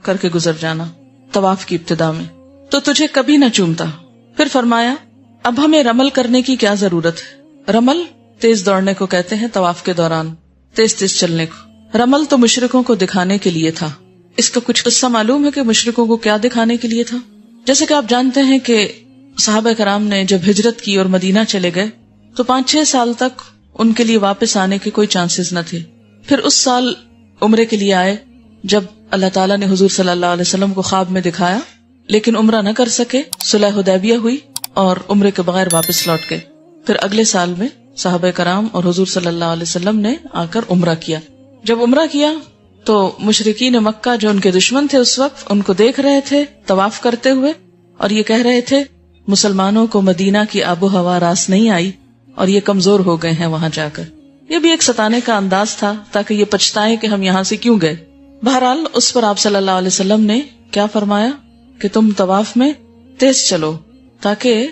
کر کے گزر جانا طواف کی ابتدا میں. تو تجھے کبھی نہ چومتا. پھر فرمایا اب ہمیں رمل کرنے کی کیا ضرورت ہے. رمل تیز دوڑنے کو کہتے ہیں طواف کے دوران. تیز تیز چلنے کو. رمل تو مشرکوں کو دکھانے کے لیے تھا. اس کا کچھ قصہ معلوم ہے کہ مشرکوں کو کیا دکھانے کے لیے تھا؟ جیسے کہ آپ جانتے ہیں کہ صحابہ کرام نے جب ہجرت کی اور مدینہ چلے گئے تو 5-6 سال تک ان کے لیے واپس آنے کے کوئی چانسز نہ تھے. پھر اس سال عمرے کے لیے آئے جب اللہ تعالیٰ نے حضور صلی اللہ علیہ وسلم کو خواب میں دکھایا، لیکن عمرہ نہ کر سکے. صلح حدیبیہ ہوئی اور عمرے کے بغیر واپس لوٹ گئے. پھر اگلے سال میں صحابہ کرام اور حضور صلی اللہ علیہ وسلم نے آ کر عمرہ کیا. جب عمرہ کیا تو مشرکین مکہ جو ان کے دشمن تھے اس وقت ان کو دیکھ رہے تھے طواف کرتے ہوئے اور یہ کہہ رہے تھے مسلمانوں کو مدینہ کی آب و ہوا راس نہیں آئی اور یہ کمزور ہو گئے ہیں وہاں جا کر. یہ بھی ایک ستانے کا انداز تھا تاکہ یہ پچھتائیں کہ ہم یہاں سے کیوں گئے. بہرحال اس پر آپ صلی اللہ علیہ وسلم نے کیا فرمایا کہ تم طواف میں تیز چلو تاکہ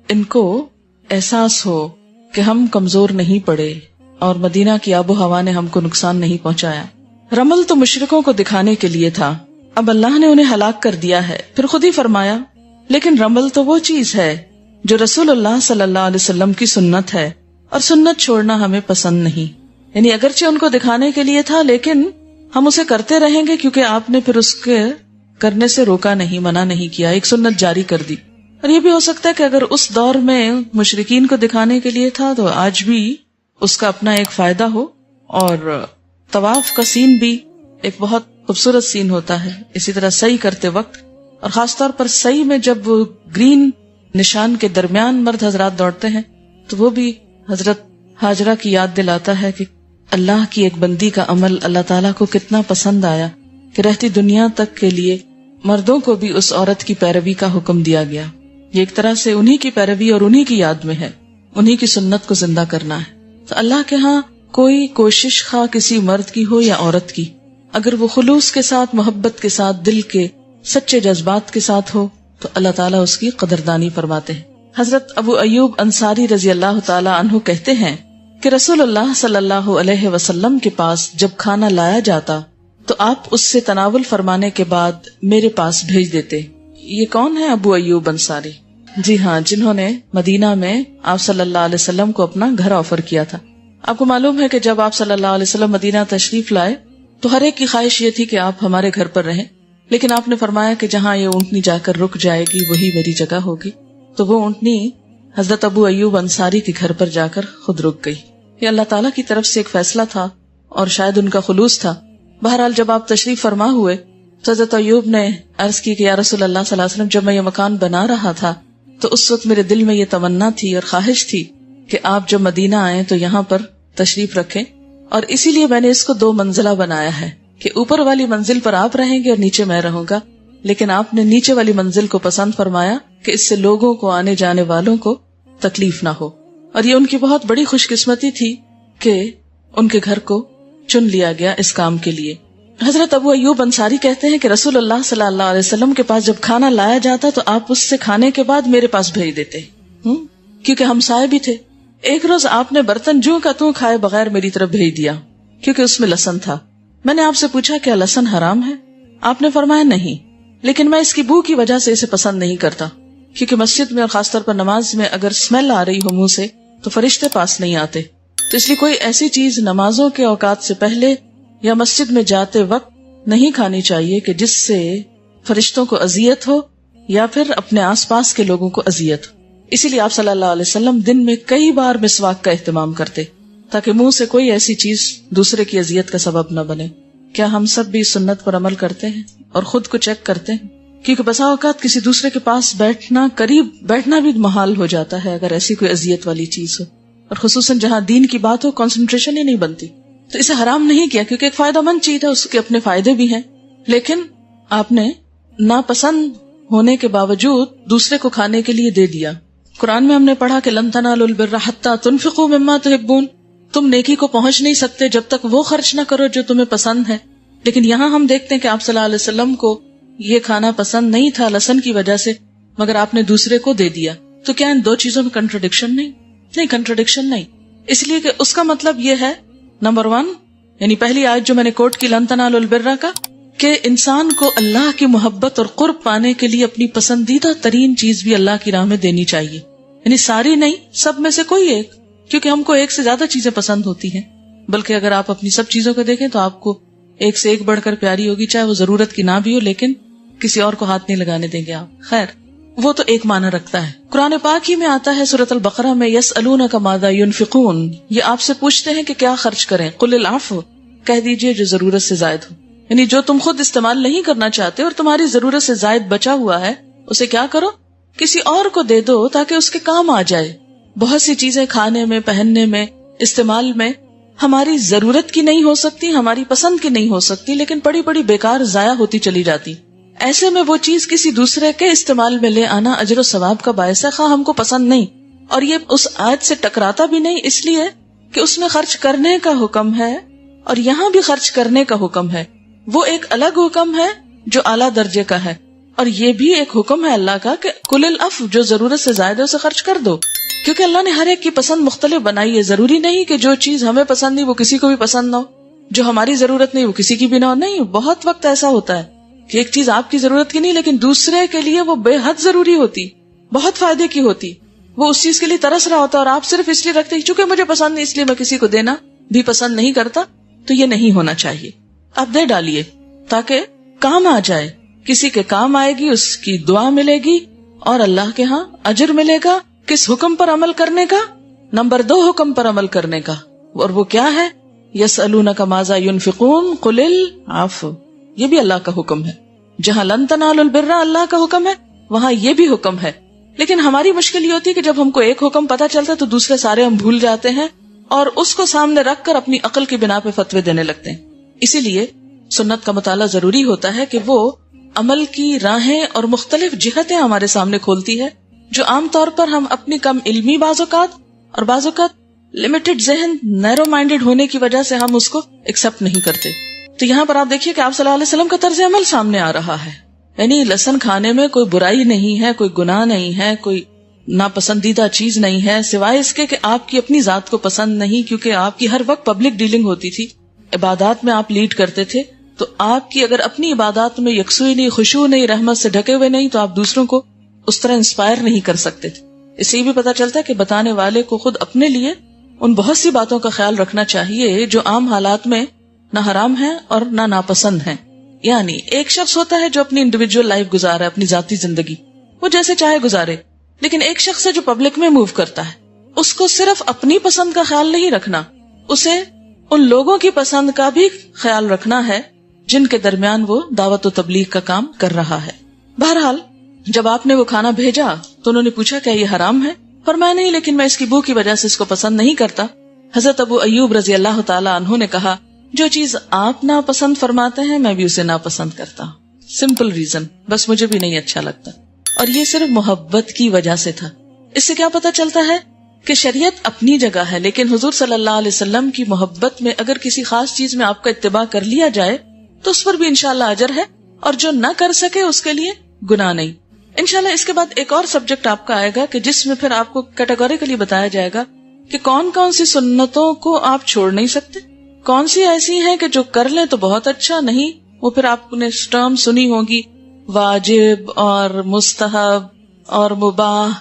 ان کو احساس ہو کہ ہم کمزور نہیں پڑے اور مدینہ کی آب و ہوا نے ہم کو نقصان نہیں پہنچایا. رمل تو مشرکوں کو دکھانے کے لیے تھا. اب اللہ نے انہیں ہلاک کر دیا ہے. پھر خود ہی فرمایا لیکن رمل تو وہ چیز ہے جو رسول اللہ صلی اللہ علیہ وسلم کی سنت ہے اور سنت چھوڑنا ہمیں پسند نہیں. یعنی اگرچہ ان کو دکھانے کے لیے تھا لیکن ہم اسے کرتے رہیں گے کیونکہ آپ نے پھر اس کے کرنے سے روکا نہیں، منع نہیں کیا، ایک سنت جاری کر دی. اور یہ بھی ہو سکتا ہے کہ اگر اس دور میں مشرکین کو دکھانے کے لیے تھا تو آج بھی اس کا اپنا ایک فائدہ ہو. اور طواف کا سین بھی ایک بہت خوبصورت سین ہوتا ہے. اسی طرح سعی کرتے وقت اور خاص طور پر سعی میں جب وہ گرین نشان کے درمیان مرد حضرات دوڑتے ہیں تو وہ بھی حضرت ہاجرہ کی یاد دلاتا ہے کہ اللہ کی ایک بندی کا عمل اللہ تعالیٰ کو کتنا پسند آیا کہ رہتی دنیا تک کے لیے مردوں کو بھی اس عورت کی پیروی کا حکم دیا گیا. یہ ایک طرح سے انہی کی پیروی اور انہی کی یاد میں ہے، انہی کی سنت کو زندہ کرنا ہے. تو اللہ کے ہاں کوئی کوشش خواہ کسی مرد کی ہو یا عورت کی، اگر وہ خلوص کے ساتھ، محبت کے ساتھ، دل کے سچے جذبات کے ساتھ ہو تو اللہ تعالیٰ اس کی قدردانی فرماتے ہیں. حضرت ابو ایوب انصاری رضی اللہ تعالیٰ عنہ کہتے ہیں کہ رسول اللہ صلی اللہ علیہ وسلم کے پاس جب کھانا لایا جاتا تو آپ اس سے تناول فرمانے کے بعد میرے پاس بھیج دیتے. یہ کون ہے؟ ابو ایوب انصاری. جی ہاں، جنہوں نے مدینہ میں آپ صلی اللہ علیہ وسلم کو اپنا گھر آفر کیا تھا. آپ کو معلوم ہے کہ جب آپ صلی اللہ علیہ وسلم مدینہ تشریف لائے تو ہر ایک کی خواہش یہ تھی کہ آپ ہمارے گھر پر رہیں، لیکن آپ نے فرمایا کہ جہاں یہ اونٹنی جا کر رک جائے گی وہی میری جگہ ہوگی. تو وہ اونٹنی حضرت ابو ایوب انصاری کے گھر پر جا کر خود رک گئی. یہ اللہ تعالیٰ کی طرف سے ایک فیصلہ تھا اور شاید ان کا خلوص تھا. بہرحال جب آپ تشریف فرما ہوئے تو حضرت ایوب نے عرض کی کہ یا رسول اللہ صلی اللہ علیہ وسلم، جب میں یہ مکان بنا رہا تھا تو اس وقت میرے دل میں یہ تمنا تھی اور خواہش تھی کہ آپ جب مدینہ آئیں تو یہاں پر تشریف رکھیں، اور اسی لیے میں نے اس کو 2 منزلہ بنایا ہے کہ اوپر والی منزل پر آپ رہیں گے اور نیچے میں رہوں گا. لیکن آپ نے نیچے والی منزل کو پسند فرمایا کہ اس سے لوگوں کو، آنے جانے والوں کو تکلیف نہ ہو. اور یہ ان کی بہت بڑی خوش قسمتی تھی کہ ان کے گھر کو چن لیا گیا اس کام کے لیے. حضرت ابو ایوب انصاری کہتے ہیں کہ رسول اللہ صلی اللہ علیہ وسلم کے پاس جب کھانا لایا جاتا تو آپ اس سے کھانے کے بعد میرے پاس بھیج دیتے، کیونکہ ہمسائے بھی تھے. ایک روز آپ نے برتن جوں کا توں کھائے بغیر میری طرف بھیج دیا کیونکہ اس میں لہسن تھا. میں نے آپ سے پوچھا کیا لہسن حرام ہے؟ آپ نے فرمایا نہیں، لیکن میں اس کی بو کی وجہ سے اسے پسند نہیں کرتا، کیونکہ مسجد میں اور خاص طور پر نماز میں اگر اسمیل آ رہی ہو منہ سے تو فرشتے پاس نہیں آتے. تو اس لیے کوئی ایسی چیز نمازوں کے اوقات سے پہلے یا مسجد میں جاتے وقت نہیں کھانی چاہیے کہ جس سے فرشتوں کو اذیت ہو یا پھر اپنے آس پاس کے لوگوں کو اذیت ہو. اسی لیے آپ صلی اللہ علیہ وسلم دن میں کئی بار مسواک کا اہتمام کرتے تاکہ منہ سے کوئی ایسی چیز دوسرے کی اذیت کا سبب نہ بنے. کیا ہم سب بھی سنت پر عمل کرتے ہیں اور خود کو چیک کرتے ہیں؟ کیونکہ بسا اوقات کسی دوسرے کے پاس بیٹھنا، قریب بیٹھنا بھی محال ہو جاتا ہے اگر ایسی کوئی اذیت والی چیز ہو، اور خصوصاً جہاں دین کی بات ہو کنسنٹریشن ہی نہیں بنتی. تو اسے حرام نہیں کیا کیونکہ ایک فائدہ مند چیز ہے، اس کے اپنے فائدے بھی ہیں، لیکن آپ نے ناپسند ہونے کے باوجود دوسرے کو کھانے کے لیے دے دیا. قرآن میں ہم نے پڑھا کہ لن تنالوا البر حتی تنفقوا مما تحبون، تم نیکی کو پہنچ نہیں سکتے جب تک وہ خرچ نہ کرو جو تمہیں پسند ہے. لیکن یہاں ہم دیکھتے ہیں کہ آپ صلی اللہ علیہ وسلم کو یہ کھانا پسند نہیں تھا لہسن کی وجہ سے، مگر آپ نے دوسرے کو دے دیا. تو کیا ان 2 چیزوں میں کنٹرڈکشن نہیں، کنٹرڈکشن نہیں. اس لیے کہ اس کا مطلب یہ ہے، نمبر 1 یعنی پہلی آیت جو میں نے کوٹ کی لن تنالوا البر کا، کہ انسان کو اللہ کی محبت اور قرب پانے کے لیے اپنی پسندیدہ ترین چیز بھی اللہ کی راہ میں دینی چاہیے. یعنی ساری نہیں، سب میں سے کوئی ایک، کیونکہ ہم کو ایک سے زیادہ چیزیں پسند ہوتی ہیں. بلکہ اگر آپ اپنی سب چیزوں کو دیکھیں تو آپ کو ایک سے ایک بڑھ کر پیاری ہوگی، چاہے وہ ضرورت کی نہ بھی ہو، لیکن کسی اور کو ہاتھ نہیں لگانے دیں گے آپ. خیر وہ تو ایک معنی رکھتا ہے. قرآن پاک ہی میں آتا ہے سورۃ البقرہ میں یسألونک ماذا ينفقون، یہ آپ سے پوچھتے ہیں کہ کیا خرچ کریں. قل العفو، کہہ دیجئے جو ضرورت سے زائد ہو، یعنی جو تم خود استعمال نہیں کرنا چاہتے اور تمہاری ضرورت سے زائد بچا ہوا ہے اسے کیا کرو، کسی اور کو دے دو تاکہ اس کے کام آ جائے. بہت سی چیزیں کھانے میں، پہننے میں، استعمال میں ہماری ضرورت کی نہیں ہو سکتی، ہماری پسند کی نہیں ہو سکتی، لیکن بڑی بڑی بیکار ضائع ہوتی چلی جاتی. ایسے میں وہ چیز کسی دوسرے کے استعمال میں لے آنا اجر و ثواب کا باعث ہے، خواہ ہم کو پسند نہیں. اور یہ اس آیت سے ٹکراتا بھی نہیں، اس لیے کہ اس میں خرچ کرنے کا حکم ہے اور یہاں بھی خرچ کرنے کا حکم ہے. وہ ایک الگ حکم ہے جو اعلیٰ درجے کا ہے، اور یہ بھی ایک حکم ہے اللہ کا کہ کل العفو، جو ضرورت سے زائد ہے اسے خرچ کر دو. کیونکہ اللہ نے ہر ایک کی پسند مختلف بنائی ہے. ضروری نہیں کہ جو چیز ہمیں پسند نہیں وہ کسی کو بھی پسند نہ ہو، جو ہماری ضرورت نہیں وہ کسی کی بھی نہ ہو. نہیں، بہت وقت ایسا ہوتا ہے کہ ایک چیز آپ کی ضرورت کی نہیں لیکن دوسرے کے لیے وہ بے حد ضروری ہوتی، بہت فائدے کی ہوتی. وہ اس چیز کے لیے ترس رہا ہوتا اور آپ صرف اس لیے رکھتے چونکہ مجھے پسند نہیں اس لیے میں کسی کو دینا بھی پسند نہیں کرتا. تو یہ نہیں ہونا چاہیے. آپ دے ڈالیے تاکہ کام آ جائے، کسی کے کام آئے گی، اس کی دعا ملے گی اور اللہ کے ہاں اجر ملے گا. کس حکم پر عمل کرنے کا؟ نمبر 2 حکم پر عمل کرنے کا. اور وہ کیا ہے؟ یسألونک ماذا ينفقون قل العفو. یہ بھی اللہ کا حکم ہے. جہاں لن تنالوا البر اللہ کا حکم ہے وہاں یہ بھی حکم ہے. لیکن ہماری مشکل یہ ہوتی ہے کہ جب ہم کو ایک حکم پتا چلتا ہے تو دوسرے سارے ہم بھول جاتے ہیں اور اس کو سامنے رکھ کر اپنی عقل کی بنا پہ فتوے دینے لگتے ہیں. اسی لیے سنت کا مطالعہ ضروری ہوتا ہے کہ وہ عمل کی راہیں اور مختلف جہتیں ہمارے سامنے کھولتی ہے جو عام طور پر ہم اپنی کم علمی بعض اوقات اور بعض اوقات لمیٹڈ ذہن، نیرو مائنڈڈ ہونے کی وجہ سے ہم اس کو ایکسپٹ نہیں کرتے. تو یہاں پر آپ دیکھیے کہ آپ صلی اللہ علیہ وسلم کا طرز عمل سامنے آ رہا ہے. یعنی لہسن کھانے میں کوئی برائی نہیں ہے، کوئی گناہ نہیں ہے، کوئی ناپسندیدہ چیز نہیں ہے، سوائے اس کے کہ آپ کی اپنی ذات کو پسند نہیں، کیونکہ آپ کی ہر وقت پبلک ڈیلنگ ہوتی تھی، عبادات میں آپ لیڈ کرتے تھے. تو آپ کی اگر اپنی عبادات میں یکسوئی نہیں، خشوع نہیں، رحمت سے ڈھکے ہوئے نہیں، تو آپ دوسروں کو اس طرح انسپائر نہیں کر سکتے تھے. اس سے یہ بھی پتا چلتا ہے کہ بتانے والے کو خود اپنے لیے ان بہت سی باتوں کا خیال رکھنا چاہیے جو عام حالات میں نہ حرام ہیں اور نہ ناپسند ہیں. یعنی ایک شخص ہوتا ہے جو اپنی انڈیویجول لائف گزارا ہے، اپنی ذاتی زندگی وہ جیسے چاہے گزارے، لیکن ایک شخص ہے جو پبلک میں موو کرتا ہے، اس کو صرف اپنی پسند کا خیال نہیں رکھنا، اسے ان لوگوں کی پسند کا بھی خیال رکھنا ہے جن کے درمیان وہ دعوت و تبلیغ کا کام کر رہا ہے. بہرحال جب آپ نے وہ کھانا بھیجا تو انہوں نے پوچھا کیا یہ حرام ہے؟ فرمایا نہیں، لیکن میں اس کی بو کی وجہ سے اس کو پسند نہیں کرتا. حضرت ابو ایوب رضی اللہ تعالی عنہ نے کہا جو چیز آپ ناپسند فرماتے ہیں میں بھی اسے ناپسند کرتا ہوں. سمپل ریزن، بس مجھے بھی نہیں اچھا لگتا. اور یہ صرف محبت کی وجہ سے تھا. اس سے کیا پتا چلتا ہے کہ شریعت اپنی جگہ ہے، لیکن حضور صلی اللہ علیہ وسلم کی محبت میں اگر کسی خاص چیز میں آپ کا اتباع کر لیا جائے تو اس پر بھی انشاءاللہ اجر ہے، اور جو نہ کر سکے اس کے لیے گناہ نہیں. انشاءاللہ اس کے بعد ایک اور سبجیکٹ آپ کا آئے گا کہ جس میں پھر آپ کو کیٹیگوریکلی بتایا جائے گا کہ کون کون سی سنتوں کو آپ چھوڑ نہیں سکتے، کون سی ایسی ہیں کہ جو کر لیں تو بہت اچھا، نہیں وہ پھر آپ نے ٹرم سنی ہوگی واجب اور مستحب اور مباح.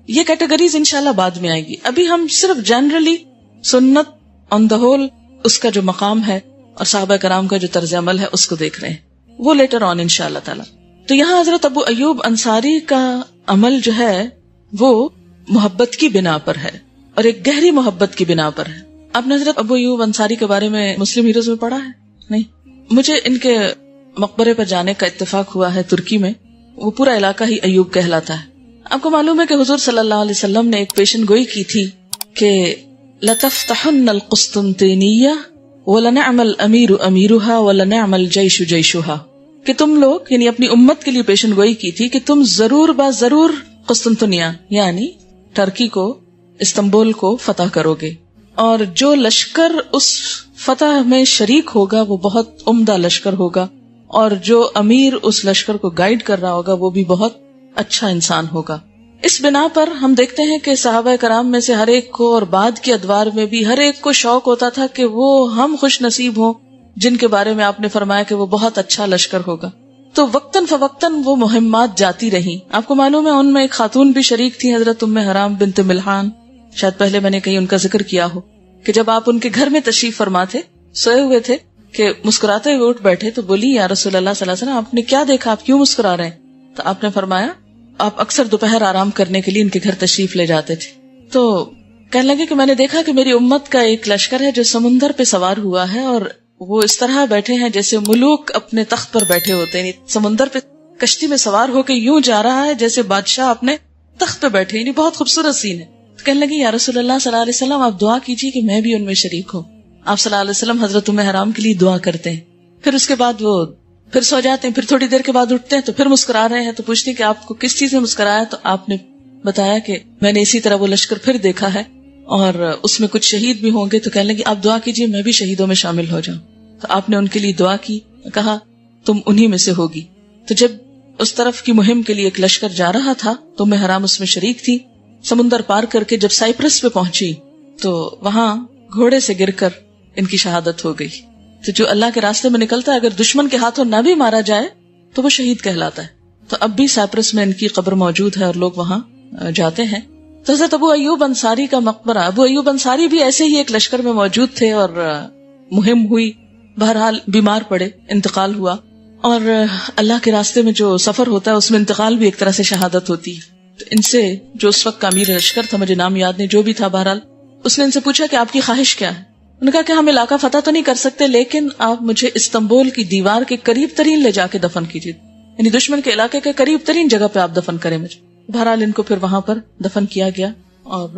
یہ کیٹیگریز انشاءاللہ بعد میں آئے گی. ابھی ہم صرف جنرلی سنت آن دا ہول اس کا جو مقام ہے اور صحابہ کرام کا جو طرز عمل ہے اس کو دیکھ رہے ہیں، وہ لیٹر آن انشاءاللہ تعالی. تو یہاں حضرت ابو ایوب انصاری کا عمل جو ہے وہ محبت کی بنا پر ہے اور ایک گہری محبت کی بنا پر ہے. آپ نے حضرت ابو ایوب انصاری کے بارے میں مسلم ہیروز میں پڑھا ہے؟ نہیں. مجھے ان کے مقبرے پر جانے کا اتفاق ہوا ہے ترکی میں. وہ پورا علاقہ ہی ایوب کہلاتا ہے. آپ کو معلوم ہے کہ حضور صلی اللہ علیہ وسلم نے ایک پیشن گوئی کی تھی کہ لَتَفْتَحُنَّ الْقُسْطُنْطِينِيَّةَ وَلَنِعْمَ الْأَمِيرُ أَمِيرُهَا وَلَنِعْمَ الْجَيْشُ جَيْشُهَا، کہ تم لوگ یعنی اپنی امت کے لیے پیشن گوئی کی تھی کہ تم ضرور ضرور قسطنطنیہ یعنی ٹرکی کو، استنبول کو فتح کرو گے، اور جو لشکر اس فتح میں شریک ہوگا وہ بہت عمدہ لشکر ہوگا، اور جو امیر اس لشکر کو گائیڈ کر رہا ہوگا وہ بھی بہت اچھا انسان ہوگا. اس بنا پر ہم دیکھتے ہیں کہ صحابہ کرام میں سے ہر ایک کو اور بعد کے ادوار میں بھی ہر ایک کو شوق ہوتا تھا کہ وہ ہم خوش نصیب ہوں جن کے بارے میں آپ نے فرمایا کہ وہ بہت اچھا لشکر ہوگا. تو وقتاً فوقتاً وہ مہمات جاتی رہی. آپ کو معلوم ہے ان میں ایک خاتون بھی شریک تھی، حضرت ام حرام بنت ملحان، شاید پہلے میں نے کہیں ان کا ذکر کیا ہو کہ جب آپ ان کے گھر میں تشریف فرما تھے، سوئے ہوئے تھے، کہ مسکراتے ہوئے اٹھ بیٹھے تو بولی یا رسول اللہ صلی اللہ علیہ وسلم آپ نے کیا دیکھا، آپ کیوں مسکرا رہے ہیں؟ تو آپ نے فرمایا آپ اکثر دوپہر آرام کرنے کے لیے ان کے گھر تشریف لے جاتے تھے. تو کہنے لگے کہ میں نے دیکھا کہ میری امت کا ایک لشکر ہے جو سمندر پہ سوار ہوا ہے، اور وہ اس طرح بیٹھے ہیں جیسے ملوک اپنے تخت پر بیٹھے ہوتے ہیں، سمندر پہ کشتی میں سوار ہو کے یوں جا رہا ہے جیسے بادشاہ اپنے تخت پہ بیٹھے، یعنی بہت خوبصورت سین ہے. تو کہنے لگی یا رسول اللہ صلی اللہ علیہ وسلم آپ دعا کیجیے کہ میں بھی ان میں شریک ہوں. آپ صلی اللہ علیہ وسلم حضرت ام حرام کے لیے دعا کرتے ہیں، پھر اس کے بعد وہ پھر سو جاتے ہیں، پھر تھوڑی دیر کے بعد اٹھتے ہیں تو پھر مسکرا رہے ہیں. تو پوچھتے ہیں کہ آپ کو کس چیز میں مسکرایا؟ تو آپ نے بتایا کہ میں نے اسی طرح وہ لشکر پھر دیکھا ہے اور اس میں کچھ شہید بھی ہوں گے. تو کہنے لگے آپ دعا کیجیے میں بھی شہیدوں میں شامل ہو جاؤں. تو آپ نے ان کے لیے دعا کی، کہا تم انہی میں سے ہوگی. تو جب اس طرف کی مہم کے لیے ایک لشکر جا رہا تھا تو ام حرام اس میں شریک تھی. سمندر پار کر کے جب سائپرس پہ پہنچی تو وہاں گھوڑے سے گر کر ان کی شہادت ہو گئی. تو جو اللہ کے راستے میں نکلتا ہے اگر دشمن کے ہاتھوں نہ بھی مارا جائے تو وہ شہید کہلاتا ہے. تو اب بھی سائپرس میں ان کی قبر موجود ہے اور لوگ وہاں جاتے ہیں. تو حضرت ابو ایوب انصاری کا مقبرہ، ابو ایوب انصاری بھی ایسے ہی ایک لشکر میں موجود تھے اور مہم ہوئی، بہرحال بیمار پڑے، انتقال ہوا. اور اللہ کے راستے میں جو سفر ہوتا ہے اس میں انتقال بھی ایک طرح سے شہادت ہوتی ہے. تو ان سے جو اس وقت کا امیر لشکر تھا، مجھے نام یاد نہیں، جو بھی تھا بہرحال اس نے ان سے پوچھا کہ آپ کی خواہش کیا ہے؟ انہوں نے کہا کہ ہم علاقہ فتح تو نہیں کر سکتے لیکن آپ مجھے استنبول کی دیوار کے قریب ترین لے جا کے دفن کیجیے، یعنی دشمن کے علاقے کے قریب ترین جگہ پہ آپ دفن کریں مجھے. بہرحال ان کو پھر وہاں پر دفن کیا گیا اور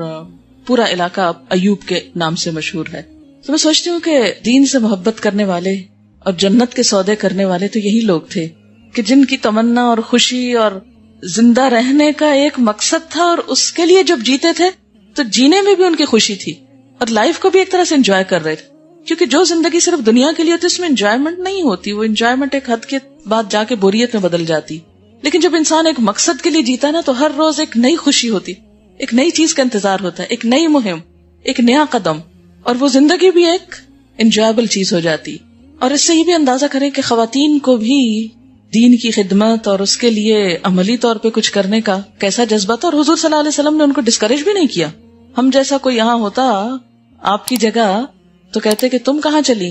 پورا علاقہ اب ایوب کے نام سے مشہور ہے. تو میں سوچتی ہوں کہ دین سے محبت کرنے والے اور جنت کے سودے کرنے والے تو یہی لوگ تھے کہ جن کی تمنا اور خوشی اور زندہ رہنے کا ایک مقصد تھا اور اس کے لیے جب جیتے تھے تو جینے میں بھی ان کی خوشی تھی اور لائف کو بھی ایک طرح سے انجوائے کر رہے تھے. کیونکہ جو زندگی صرف دنیا کے لیے ہوتی ہے اس میں انجوائمنٹ نہیں ہوتی، وہ انجوائمنٹ ایک حد کے بعد جا کے بوریت میں بدل جاتی. لیکن جب انسان ایک مقصد کے لیے جیتا نا تو ہر روز ایک نئی خوشی ہوتی، ایک نئی چیز کا انتظار ہوتا ہے، ایک نئی مہم، ایک نیا قدم، اور وہ زندگی بھی ایک انجوائبل چیز ہو جاتی. اور اس سے یہ بھی اندازہ کریں کہ خواتین کو بھی دین کی خدمت اور اس کے لیے عملی طور پہ کچھ کرنے کا کیسا جذبہ تھا، اور حضور صلی اللہ علیہ وسلم نے ان کو ڈسکریج بھی نہیں کیا. ہم جیسا کوئی یہاں ہوتا آپ کی جگہ تو کہتے کہ تم کہاں چلی،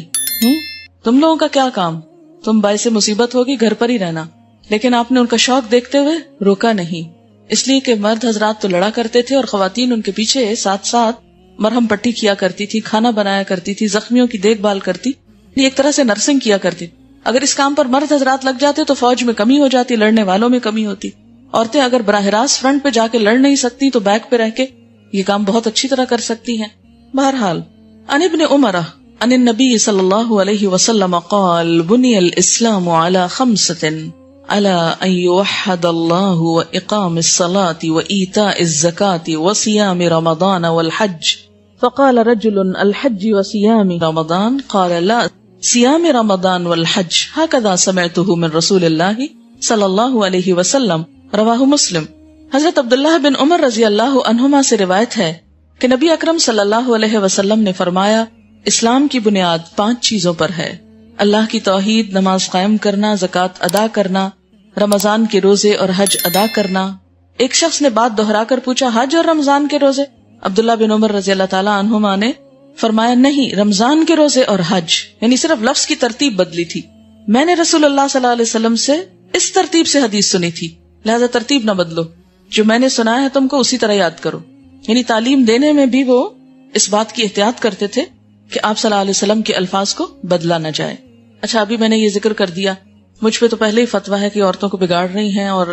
تم لوگوں کا کیا کام، تم باعث مصیبت ہوگی، گھر پر ہی رہنا. لیکن آپ نے ان کا شوق دیکھتے ہوئے روکا نہیں، اس لیے کہ مرد حضرات تو لڑا کرتے تھے اور خواتین ان کے پیچھے ساتھ ساتھ مرہم پٹی کیا کرتی تھی، کھانا بنایا کرتی تھی، زخمیوں کی دیکھ بھال کرتی، ایک طرح سے نرسنگ کیا کرتی. اگر اس کام پر مرد حضرات لگ جاتے تو فوج میں کمی ہو جاتی، لڑنے والوں میں کمی ہوتی. عورتیں اگر براہ راست فرنٹ پہ جا کے لڑ نہیں سکتی تو بیک پہ رہ کے یہ کام بہت اچھی طرح کر سکتی ہیں. بہرحال عن ابن عمر عن النبی صلی اللہ علیہ وسلم قال بنی الاسلام على خمسة على ان يوحد الله واقام الصلاة وایتاء الزکاة وصيام رمضان والحج. فقال رجل الحج وصيام رمضان قال لا صيام رمضان والحج هكذا سمعته من رسول الله صلی اللہ علیہ وسلم. رواہ مسلم. حضرت عبداللہ بن عمر رضی اللہ عنہما سے روایت ہے کہ نبی اکرم صلی اللہ علیہ وسلم نے فرمایا اسلام کی بنیاد 5 چیزوں پر ہے: اللہ کی توحید، نماز قائم کرنا، زکوٰۃ ادا کرنا، رمضان کے روزے اور حج ادا کرنا. ایک شخص نے بات دہرا کر پوچھا حج اور رمضان کے روزے؟ عبداللہ بن عمر رضی اللہ تعالیٰ عنہما نے فرمایا نہیں، رمضان کے روزے اور حج، یعنی صرف لفظ کی ترتیب بدلی تھی. میں نے رسول اللہ صلی اللہ علیہ وسلم سے اس ترتیب سے حدیث سنی تھی، لہذا ترتیب نہ بدلو، جو میں نے سنا ہے تم کو اسی طرح یاد کرو. یعنی تعلیم دینے میں بھی وہ اس بات کی احتیاط کرتے تھے کہ آپ صلی اللہ علیہ وسلم کے الفاظ کو بدلا نہ جائے. اچھا، ابھی میں نے یہ ذکر کر دیا، مجھ پہ تو پہلے ہی فتویٰ ہے کہ عورتوں کو بگاڑ رہی ہیں، اور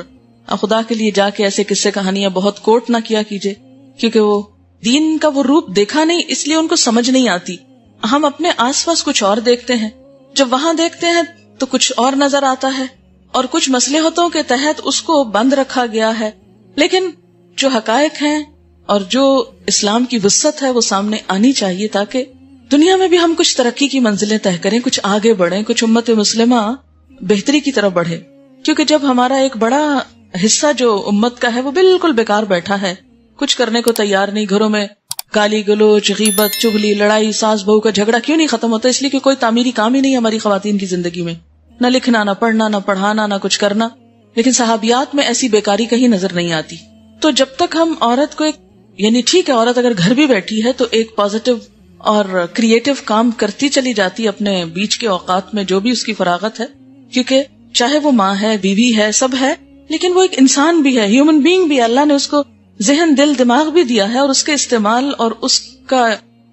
خدا کے لیے جا کے ایسے قصے کہانیاں بہت کوٹ نہ کیا کیجیے، کیونکہ وہ دین کا وہ روپ دیکھا نہیں، اس لیے ان کو سمجھ نہیں آتی. ہم اپنے آس پاس کچھ اور دیکھتے ہیں، جب وہاں دیکھتے ہیں تو کچھ اور نظر آتا ہے، اور کچھ مصلحتوں کے تحت اس کو بند رکھا گیا ہے. لیکن جو حقائق ہیں اور جو اسلام کی وسعت ہے وہ سامنے آنی چاہیے، تاکہ دنیا میں بھی ہم کچھ ترقی کی منزلیں طے کریں، کچھ آگے بڑھیں، کچھ امت مسلمہ بہتری کی طرف بڑھے. کیونکہ جب ہمارا ایک بڑا حصہ جو امت کا ہے وہ بالکل بیکار بیٹھا ہے، کچھ کرنے کو تیار نہیں، گھروں میں گالی گلوچ، غیبت، چغلی، لڑائی، ساس بہو کا جھگڑا کیوں نہیں ختم ہوتا؟ اس لیے کہ کوئی تعمیری کام ہی نہیں ہماری خواتین کی زندگی میں، نہ لکھنا، نہ پڑھنا، نہ پڑھانا، نہ کچھ کرنا. لیکن صحابیات میں ایسی بیکاری کہیں نظر نہیں آتی. تو جب تک ہم عورت کو ایک، یعنی ٹھیک ہے عورت اگر گھر بھی بیٹھی ہے تو ایک پازیٹیو اور کریٹو کام کرتی چلی جاتی اپنے بیچ کے اوقات میں جو بھی اس کی فراغت ہے، کیونکہ چاہے وہ ماں ہے، بیوی ہے، سب ہے، لیکن وہ ایک انسان بھی ہے، ہیومن بینگ بھی ہے. اللہ نے اس کو ذہن، دل، دماغ بھی دیا ہے، اور اس کے استعمال اور اس کا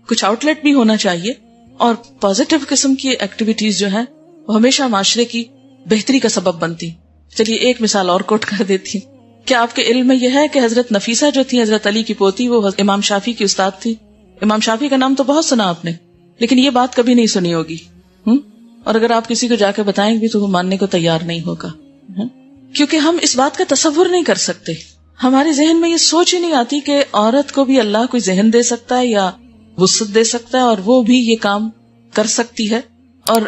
کچھ آؤٹ لیٹ بھی ہونا چاہیے. اور پازیٹیو قسم کی ایکٹیویٹیز جو ہیں وہ ہمیشہ معاشرے کی بہتری کا سبب بنتی. چلیے ایک مثال اور کوٹ کر دیتی ہوں. کیا آپ کے علم میں یہ ہے کہ حضرت نفیسہ جو تھی، حضرت علی کی پوتی، وہ امام شافعی کی استاد تھی؟ امام شافعی کا نام تو بہت سنا آپ نے، لیکن یہ بات کبھی نہیں سنی ہوگی. اور اگر آپ کسی کو جا کے بتائیں گے تو وہ ماننے کو تیار نہیں ہوگا، کیونکہ ہم اس بات کا تصور نہیں کر سکتے. ہمارے ذہن میں یہ سوچ ہی نہیں آتی کہ عورت کو بھی اللہ کوئی ذہن دے سکتا ہے یا وسعت دے سکتا ہے اور وہ بھی یہ کام کر سکتی ہے. اور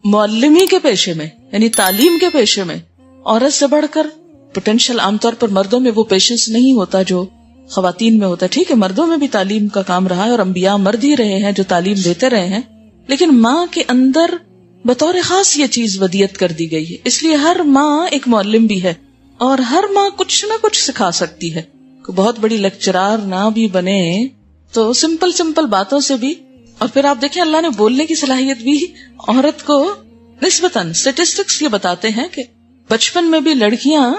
معلمی کے پیشے میں، یعنی تعلیم کے پیشے میں عورت سے بڑھ کر پوٹینشیل عام طور پر مردوں میں وہ پیشنس نہیں ہوتا جو خواتین میں ہوتا ہے. ٹھیک ہے، مردوں میں بھی تعلیم کا کام رہا ہے اور انبیاء مرد ہی رہے ہیں جو تعلیم دیتے رہے ہیں، لیکن ماں کے اندر بطور خاص یہ چیز ودیت کر دی گئی ہے. اس لیے ہر ماں ایک معلم بھی ہے اور ہر ماں کچھ نہ کچھ سکھا سکتی ہے. بہت بڑی لیکچرار نہ بھی بنے تو سمپل باتوں سے بھی. اور پھر آپ دیکھیں اللہ نے بولنے کی صلاحیت بھی عورت کو نسبتاً اسٹیٹسٹکس یہ بتاتے ہیں کہ بچپن میں بھی لڑکیاں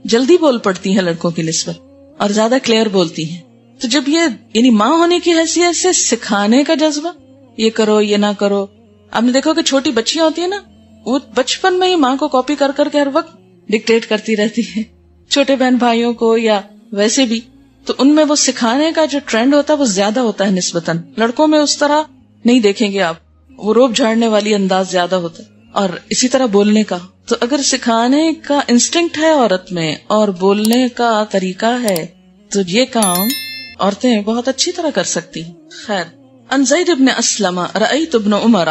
جلدی بول پڑتی ہیں لڑکوں کی نسبت اور زیادہ کلیئر بولتی ہیں. تو جب یہ یعنی ماں ہونے کی حیثیت سے سکھانے کا جذبہ، یہ کرو یہ نہ کرو. آپ نے دیکھو کہ چھوٹی بچیاں ہوتی ہیں نا، وہ بچپن میں ہی ماں کو کاپی کر کے ہر وقت ڈکٹیٹ کرتی رہتی ہے، چھوٹے بہن بھائیوں کو یا ویسے بھی. تو ان میں وہ سکھانے کا جو ٹرینڈ ہوتا ہے وہ زیادہ ہوتا ہے نسبتاً. لڑکوں میں اس طرح نہیں دیکھیں گے آپ، وہ روب جھاڑنے والی انداز زیادہ ہوتا ہے. اور اسی طرح بولنے کا، تو اگر سکھانے کا انسٹنکٹ ہے عورت میں اور بولنے کا طریقہ ہے تو یہ کام عورتیں بہت اچھی طرح کر سکتی. خیر، عن زید بن اسلم رأیت ابن عمر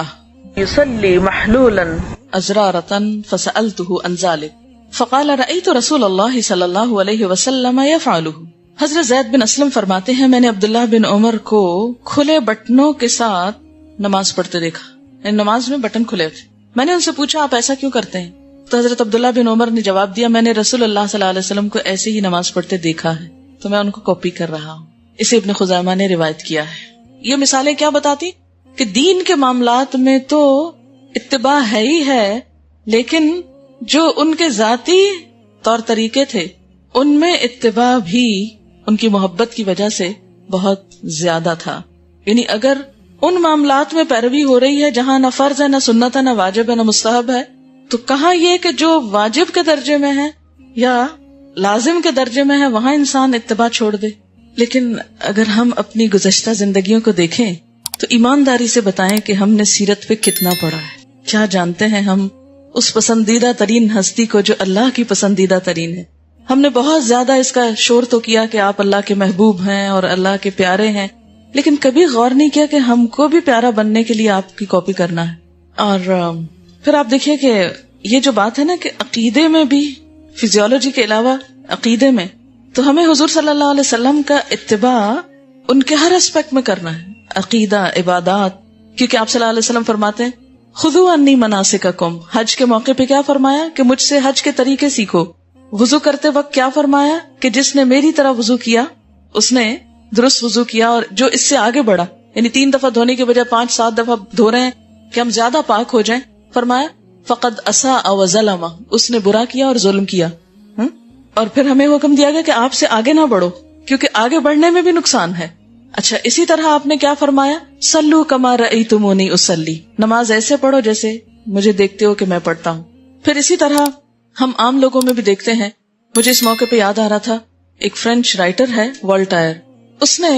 یصلی محلولا ازرارة فسألته عن ذلك فقال رأیت رسول اللہ صلی اللہ علیہ وسلم یفعله. حضرت زید بن اسلم فرماتے ہیں میں نے عبداللہ بن عمر کو کھلے بٹنوں کے ساتھ نماز پڑھتے دیکھا، یعنی نماز میں بٹن کھلے تھے. میں نے ان سے پوچھا آپ ایسا کیوں کرتے ہیں؟ تو حضرت عبداللہ بن عمر نے جواب دیا میں نے رسول اللہ صلی اللہ علیہ وسلم کو ایسے ہی نماز پڑھتے دیکھا ہے تو میں ان کو کاپی کر رہا ہوں. اسے ابن خزیمہ نے روایت کیا ہے. یہ مثالیں کیا بتاتی کہ دین کے معاملات میں تو اتباع ہے ہی ہے، لیکن جو ان کے ذاتی طور طریقے تھے ان میں اتباع بھی ان کی محبت کی وجہ سے بہت زیادہ تھا. یعنی اگر ان معاملات میں پیروی ہو رہی ہے جہاں نہ فرض ہے، نہ سنت ہے، نہ واجب ہے، نہ مستحب ہے، تو کہاں یہ کہ جو واجب کے درجے میں ہے یا لازم کے درجے میں ہے وہاں انسان اتباع چھوڑ دے. لیکن اگر ہم اپنی گزشتہ زندگیوں کو دیکھیں تو ایمانداری سے بتائیں کہ ہم نے سیرت پہ کتنا پڑھا ہے، کیا جانتے ہیں ہم اس پسندیدہ ترین ہستی کو جو اللہ کی پسندیدہ ترین ہے. ہم نے بہت زیادہ اس کا شور تو کیا کہ آپ اللہ کے محبوب ہیں اور اللہ کے پیارے ہیں، لیکن کبھی غور نہیں کیا کہ ہم کو بھی پیارا بننے کے لیے آپ کی کاپی کرنا ہے. اور پھر آپ دیکھیے کہ یہ جو بات ہے نا کہ عقیدے میں بھی، فزیولوجی کے علاوہ عقیدے میں، تو ہمیں حضور صلی اللہ علیہ وسلم کا اتباع ان کے ہر اسپیکٹ میں کرنا ہے، عقیدہ، عبادات. کیونکہ آپ صلی اللہ علیہ وسلم فرماتے ہیں خذوا انی مناسککم. حج کے موقع پہ کیا فرمایا کہ مجھ سے حج کے طریقے سیکھو. وضو کرتے وقت کیا فرمایا کہ جس نے میری طرح وضو کیا اس نے درست وضو کیا، اور جو اس سے آگے بڑھا، یعنی 3 دفعہ دھونے کے بجائے 5-7 دفعہ دھو رہے ہیں کہ ہم زیادہ پاک ہو جائیں، فرمایا فقد اساء وظلم، اس نے برا کیا اور ظلم کیا. اور پھر ہمیں حکم دیا گیا کہ آپ سے آگے نہ بڑھو کیونکہ آگے بڑھنے میں بھی نقصان ہے. اچھا، اسی طرح آپ نے کیا فرمایا صلو کما رأیتمونی اصلی، نماز ایسے پڑھو جیسے مجھے دیکھتے ہو کہ میں پڑھتا ہوں. پھر اسی طرح ہم عام لوگوں میں بھی دیکھتے ہیں. مجھے اس موقع پہ یاد آ رہا تھا، ایک فرینچ رائٹر ہے والٹائر، اس نے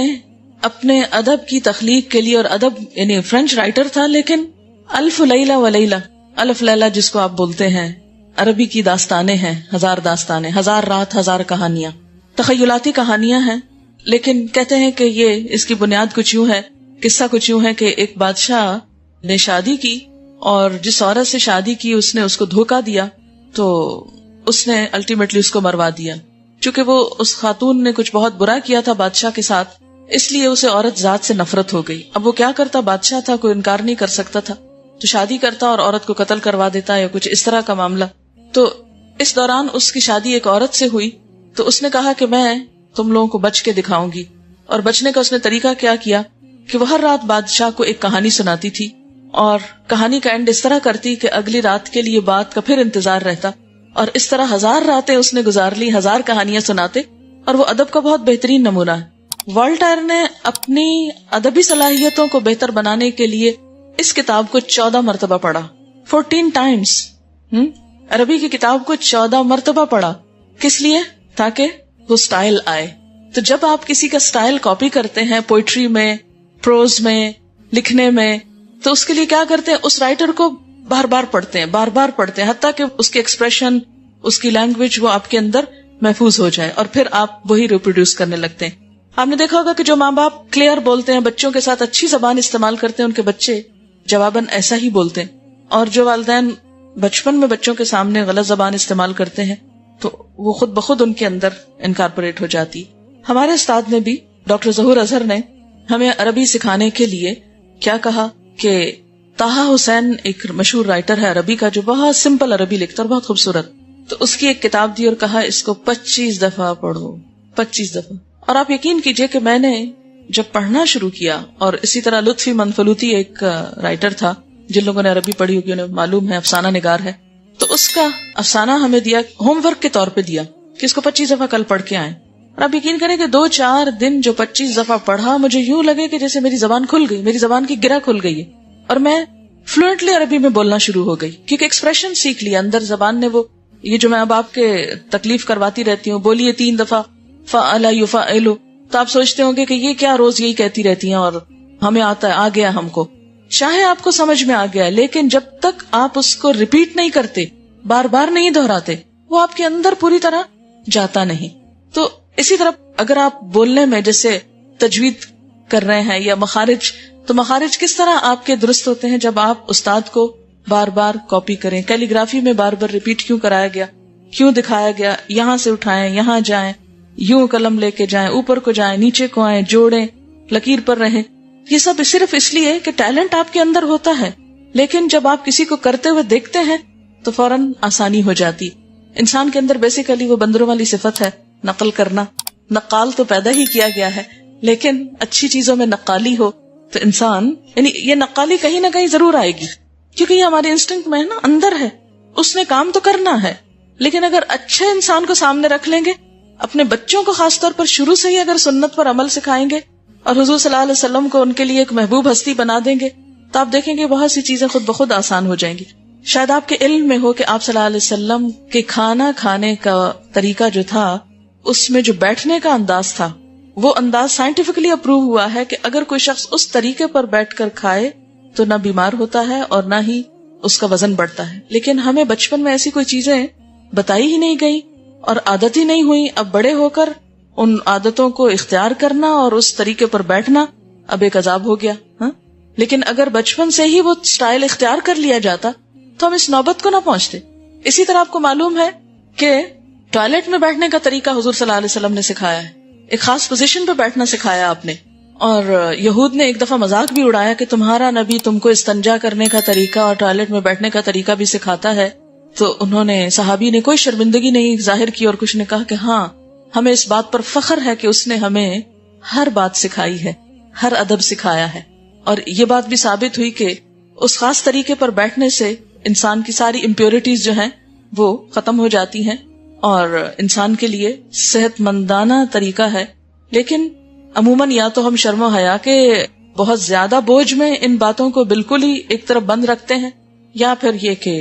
اپنے ادب کی تخلیق کے لیے، اور ادب یعنی فرینچ رائٹر تھا لیکن الف لیلہ و لیلہ، الف لیلہ جس کو آپ بولتے ہیں، عربی کی داستانیں ہیں، 1000 داستانیں، 1000 رات 1000 کہانیاں، تخیلاتی کہانیاں ہیں. لیکن کہتے ہیں کہ یہ اس کی بنیاد کچھ یوں ہے، قصہ کچھ یوں ہے کہ ایک بادشاہ نے شادی کی اور جس عورت سے شادی کی اس نے اس کو دھوکہ دیا، تو اس نے الٹیمیٹلی اس کو مروا دیا. چونکہ وہ اس خاتون نے کچھ بہت برا کیا تھا بادشاہ کے ساتھ، اس لیے اسے عورت ذات سے نفرت ہو گئی. اب وہ کیا کرتا، بادشاہ تھا، کوئی انکار نہیں کر سکتا تھا، تو شادی کرتا اور عورت کو قتل کروا دیتا یا کچھ اس طرح کا معاملہ. تو اس دوران اس کی شادی ایک عورت سے ہوئی، تو اس نے کہا کہ میں تم لوگوں کو بچ کے دکھاؤں گی. اور بچنے کا اس نے طریقہ کیا کہ وہ ہر رات بادشاہ کو ایک کہانی سناتی تھی اور کہانی کا اینڈ اس طرح کرتی کہ اگلی رات کے لیے بات کا پھر انتظار رہتا، اور اس طرح 1000 راتیں اس نے گزار لی، 1000 کہانیاں سناتے، اور وہ ادب کا بہت بہترین نمونہ ہے۔ والٹائر نے اپنی ادبی صلاحیتوں کو بہتر بنانے کے لیے اس کتاب کو 14 مرتبہ پڑھا، 14 ٹائمز۔ عربی کی کتاب کو 14 مرتبہ پڑھا، کس لیے؟ تاکہ وہ سٹائل آئے۔ تو جب آپ کسی کا سٹائل کاپی کرتے ہیں پوئٹری میں، پروز میں، لکھنے میں، تو اس کے لیے کیا کرتے ہیں؟ اس رائٹر کو بار بار پڑھتے ہیں، بار بار پڑھتے ہیں، حتیٰ کہ اس کے ایکسپریشن، اس کی لینگویج وہ آپ کے اندر محفوظ ہو جائے، اور پھر آپ وہی ریپروڈیوس کرنے لگتے ہیں۔ آپ نے دیکھا ہوگا کہ جو ماں باپ کلیئر بولتے ہیں، بچوں کے ساتھ اچھی زبان استعمال کرتے ہیں، ان کے بچے جواباً ایسا ہی بولتے ہیں، اور جو والدین بچپن میں بچوں کے سامنے غلط زبان استعمال کرتے ہیں تو وہ خود بخود ان کے اندر انکارپوریٹ ہو جاتی۔ ہمارے استاد نے بھی، ڈاکٹر ظہور اظہر نے ہمیں عربی سکھانے کے لیے کیا کہا کہ طاہا حسین ایک مشہور رائٹر ہے عربی کا جو بہت سمپل عربی لکھتا اور بہت خوبصورت، تو اس کی ایک کتاب دی اور کہا اس کو 25 دفعہ پڑھو، 25 دفعہ۔ اور آپ یقین کیجئے کہ میں نے جب پڑھنا شروع کیا، اور اسی طرح لطفی منفلوطی ایک رائٹر تھا، جن لوگوں نے عربی پڑھی ہوگی انہیں معلوم ہے، افسانہ نگار ہے، تو اس کا افسانہ ہمیں دیا، ہوم ورک کے طور پہ دیا کہ اس کو 25 دفعہ کل پڑھ کے آئیں۔ اور آپ یقین کریں کہ 2-4 دن جو 25 دفعہ پڑھا، مجھے یوں لگے کہ جیسے میری زبان کھل گئی، میری زبان کی گرہ کھل گئی ہے، اور میں فلوئنٹلی عربی میں بولنا شروع ہو گئی، کیونکہ ایکسپریشن سیکھ لیا اندر زبان نے۔ وہ یہ جو میں اب آپ کے تکلیف کرواتی رہتی ہوں، بولیے 3 دفعہ فعل یفعل، تو آپ سوچتے ہوں گے کہ یہ کیا روز یہی کہتی رہتی ہیں اور ہمیں آتا ہے، آ گیا ہم کو، چاہے آپ کو سمجھ میں آ گیا، لیکن جب تک آپ اس کو ریپیٹ نہیں کرتے، بار بار نہیں دہراتے، وہ آپ کے اندر پوری طرح جاتا نہیں۔ تو اسی طرح اگر آپ بولنے میں جیسے تجوید کر رہے ہیں یا مخارج، تو مخارج کس طرح آپ کے درست ہوتے ہیں؟ جب آپ استاد کو بار بار کاپی کریں۔ کیلی گرافی میں بار بار ریپیٹ کیوں کرایا گیا، کیوں دکھایا گیا؟ یہاں سے اٹھائیں، یہاں جائیں، یوں قلم لے کے جائیں، اوپر کو جائیں، نیچے کو آئیں، جوڑیں، لکیر پر رہیں۔ یہ سب صرف اس لیے کہ ٹیلنٹ آپ کے اندر ہوتا ہے، لیکن جب آپ کسی کو کرتے ہوئے دیکھتے ہیں تو فوراً آسانی ہو جاتی۔ انسان کے اندر بیسیکلی وہ بندروں والی صفت ہے، نقل کرنا۔ نقال تو پیدا ہی کیا گیا ہے، لیکن اچھی چیزوں میں نقالی ہو تو انسان، یعنی یہ نقالی کہیں نہ کہیں ضرور آئے گی، کیونکہ یہ ہمارے انسٹنکٹ میں ہے نا، اندر ہے، اس نے کام تو کرنا ہے۔ لیکن اگر اچھے انسان کو سامنے رکھ لیں گے، اپنے بچوں کو خاص طور پر شروع سے ہی اگر سنت پر عمل سکھائیں گے اور حضور صلی اللہ علیہ وسلم کو ان کے لیے ایک محبوب ہستی بنا دیں گے، تو آپ دیکھیں گے بہت سی چیزیں خود بخود آسان ہو جائیں گی۔ شاید آپ کے علم میں ہو کہ آپ صلی اللہ علیہ وسلم کے کھانا کھانے کا طریقہ جو تھا، اس میں جو بیٹھنے کا انداز تھا، وہ انداز سائنٹیفکلی اپروو ہوا ہے کہ اگر کوئی شخص اس طریقے پر بیٹھ کر کھائے تو نہ بیمار ہوتا ہے اور نہ ہی اس کا وزن بڑھتا ہے۔ لیکن ہمیں بچپن میں ایسی کوئی چیزیں بتائی ہی نہیں گئی اور عادت ہی نہیں ہوئی، اب بڑے ہو کر ان عادتوں کو اختیار کرنا اور اس طریقے پر بیٹھنا اب ایک عذاب ہو گیا۔ لیکن اگر بچپن سے ہی وہ سٹائل اختیار کر لیا جاتا تو ہم اس نوبت کو نہ پہنچتے۔ اسی طرح آپ کو معلوم ہے کہ ٹوائلٹ میں بیٹھنے کا طریقہ حضور صلی اللہ علیہ وسلم نے سکھایا ہے، ایک خاص پوزیشن پہ بیٹھنا سکھایا آپ نے۔ اور یہود نے ایک دفعہ مذاق بھی اڑایا کہ تمہارا نبی تم کو استنجا کرنے کا طریقہ اور ٹوائلٹ میں بیٹھنے کا طریقہ بھی سکھاتا ہے۔ تو انہوں نے، صحابی نے کوئی شرمندگی نہیں ظاہر کی اور کچھ نے کہا کہ ہاں، ہمیں اس بات پر فخر ہے کہ اس نے ہمیں ہر بات سکھائی ہے، ہر ادب سکھایا ہے۔ اور یہ بات بھی ثابت ہوئی کہ اس خاص طریقے پر بیٹھنے سے انسان کی ساری امپیورٹیز جو ہیں وہ ختم ہو جاتی ہیں اور انسان کے لیے صحت مندانہ طریقہ ہے۔ لیکن عموماً یا تو ہم شرم و حیا کے بہت زیادہ بوجھ میں ان باتوں کو بالکل ہی ایک طرف بند رکھتے ہیں، یا پھر یہ کہ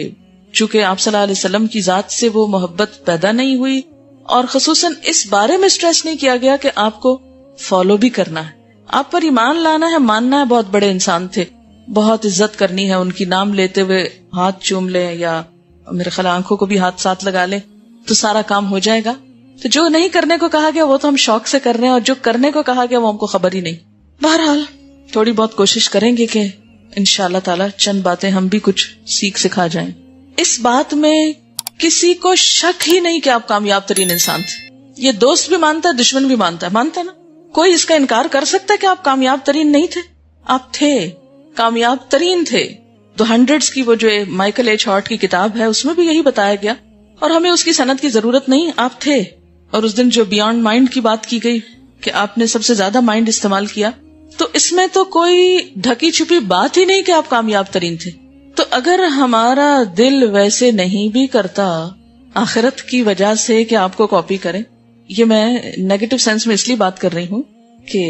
چونکہ آپ صلی اللہ علیہ وسلم کی ذات سے وہ محبت پیدا نہیں ہوئی، اور خصوصاً اس بارے میں سٹریس نہیں کیا گیا کہ آپ کو فالو بھی کرنا ہے، آپ پر ایمان لانا ہے، ماننا ہے بہت بڑے انسان تھے، بہت عزت کرنی ہے، ان کی نام لیتے ہوئے ہاتھ چوم لیں یا میرے خیال آنکھوں کو بھی ہاتھ ساتھ لگا لیں تو سارا کام ہو جائے گا۔ تو جو نہیں کرنے کو کہا گیا وہ تو ہم شوق سے کر رہے ہیں، اور جو کرنے کو کہا گیا وہ ہم کو خبر ہی نہیں۔ بہرحال تھوڑی بہت کوشش کریں گے کہ انشاءاللہ تعالی چند باتیں ہم بھی کچھ سیکھ سکھا جائیں۔ اس بات میں کسی کو شک ہی نہیں کہ آپ کامیاب ترین انسان تھے، یہ دوست بھی مانتا ہے، دشمن بھی مانتا ہے نا۔ کوئی اس کا انکار کر سکتا ہے کہ آپ کامیاب ترین نہیں تھے؟ آپ تھے، کامیاب ترین تھے۔ The Hundreds کی وہ جو مائیکل ایچ ہارٹ کی کتاب ہے اس میں بھی یہی بتایا گیا، اور ہمیں اس کی سند کی ضرورت نہیں، آپ تھے۔ اور اس دن جو بیانڈ مائنڈ کی بات کی گئی کہ آپ نے سب سے زیادہ مائنڈ استعمال کیا، تو اس میں تو کوئی ڈھکی چھپی بات ہی نہیں کہ آپ کامیاب ترین تھے. تو اگر ہمارا دل ویسے نہیں بھی کرتا آخرت کی وجہ سے کہ آپ کو کاپی کریں، یہ میں نیگیٹو سینس میں اس لیے بات کر رہی ہوں کہ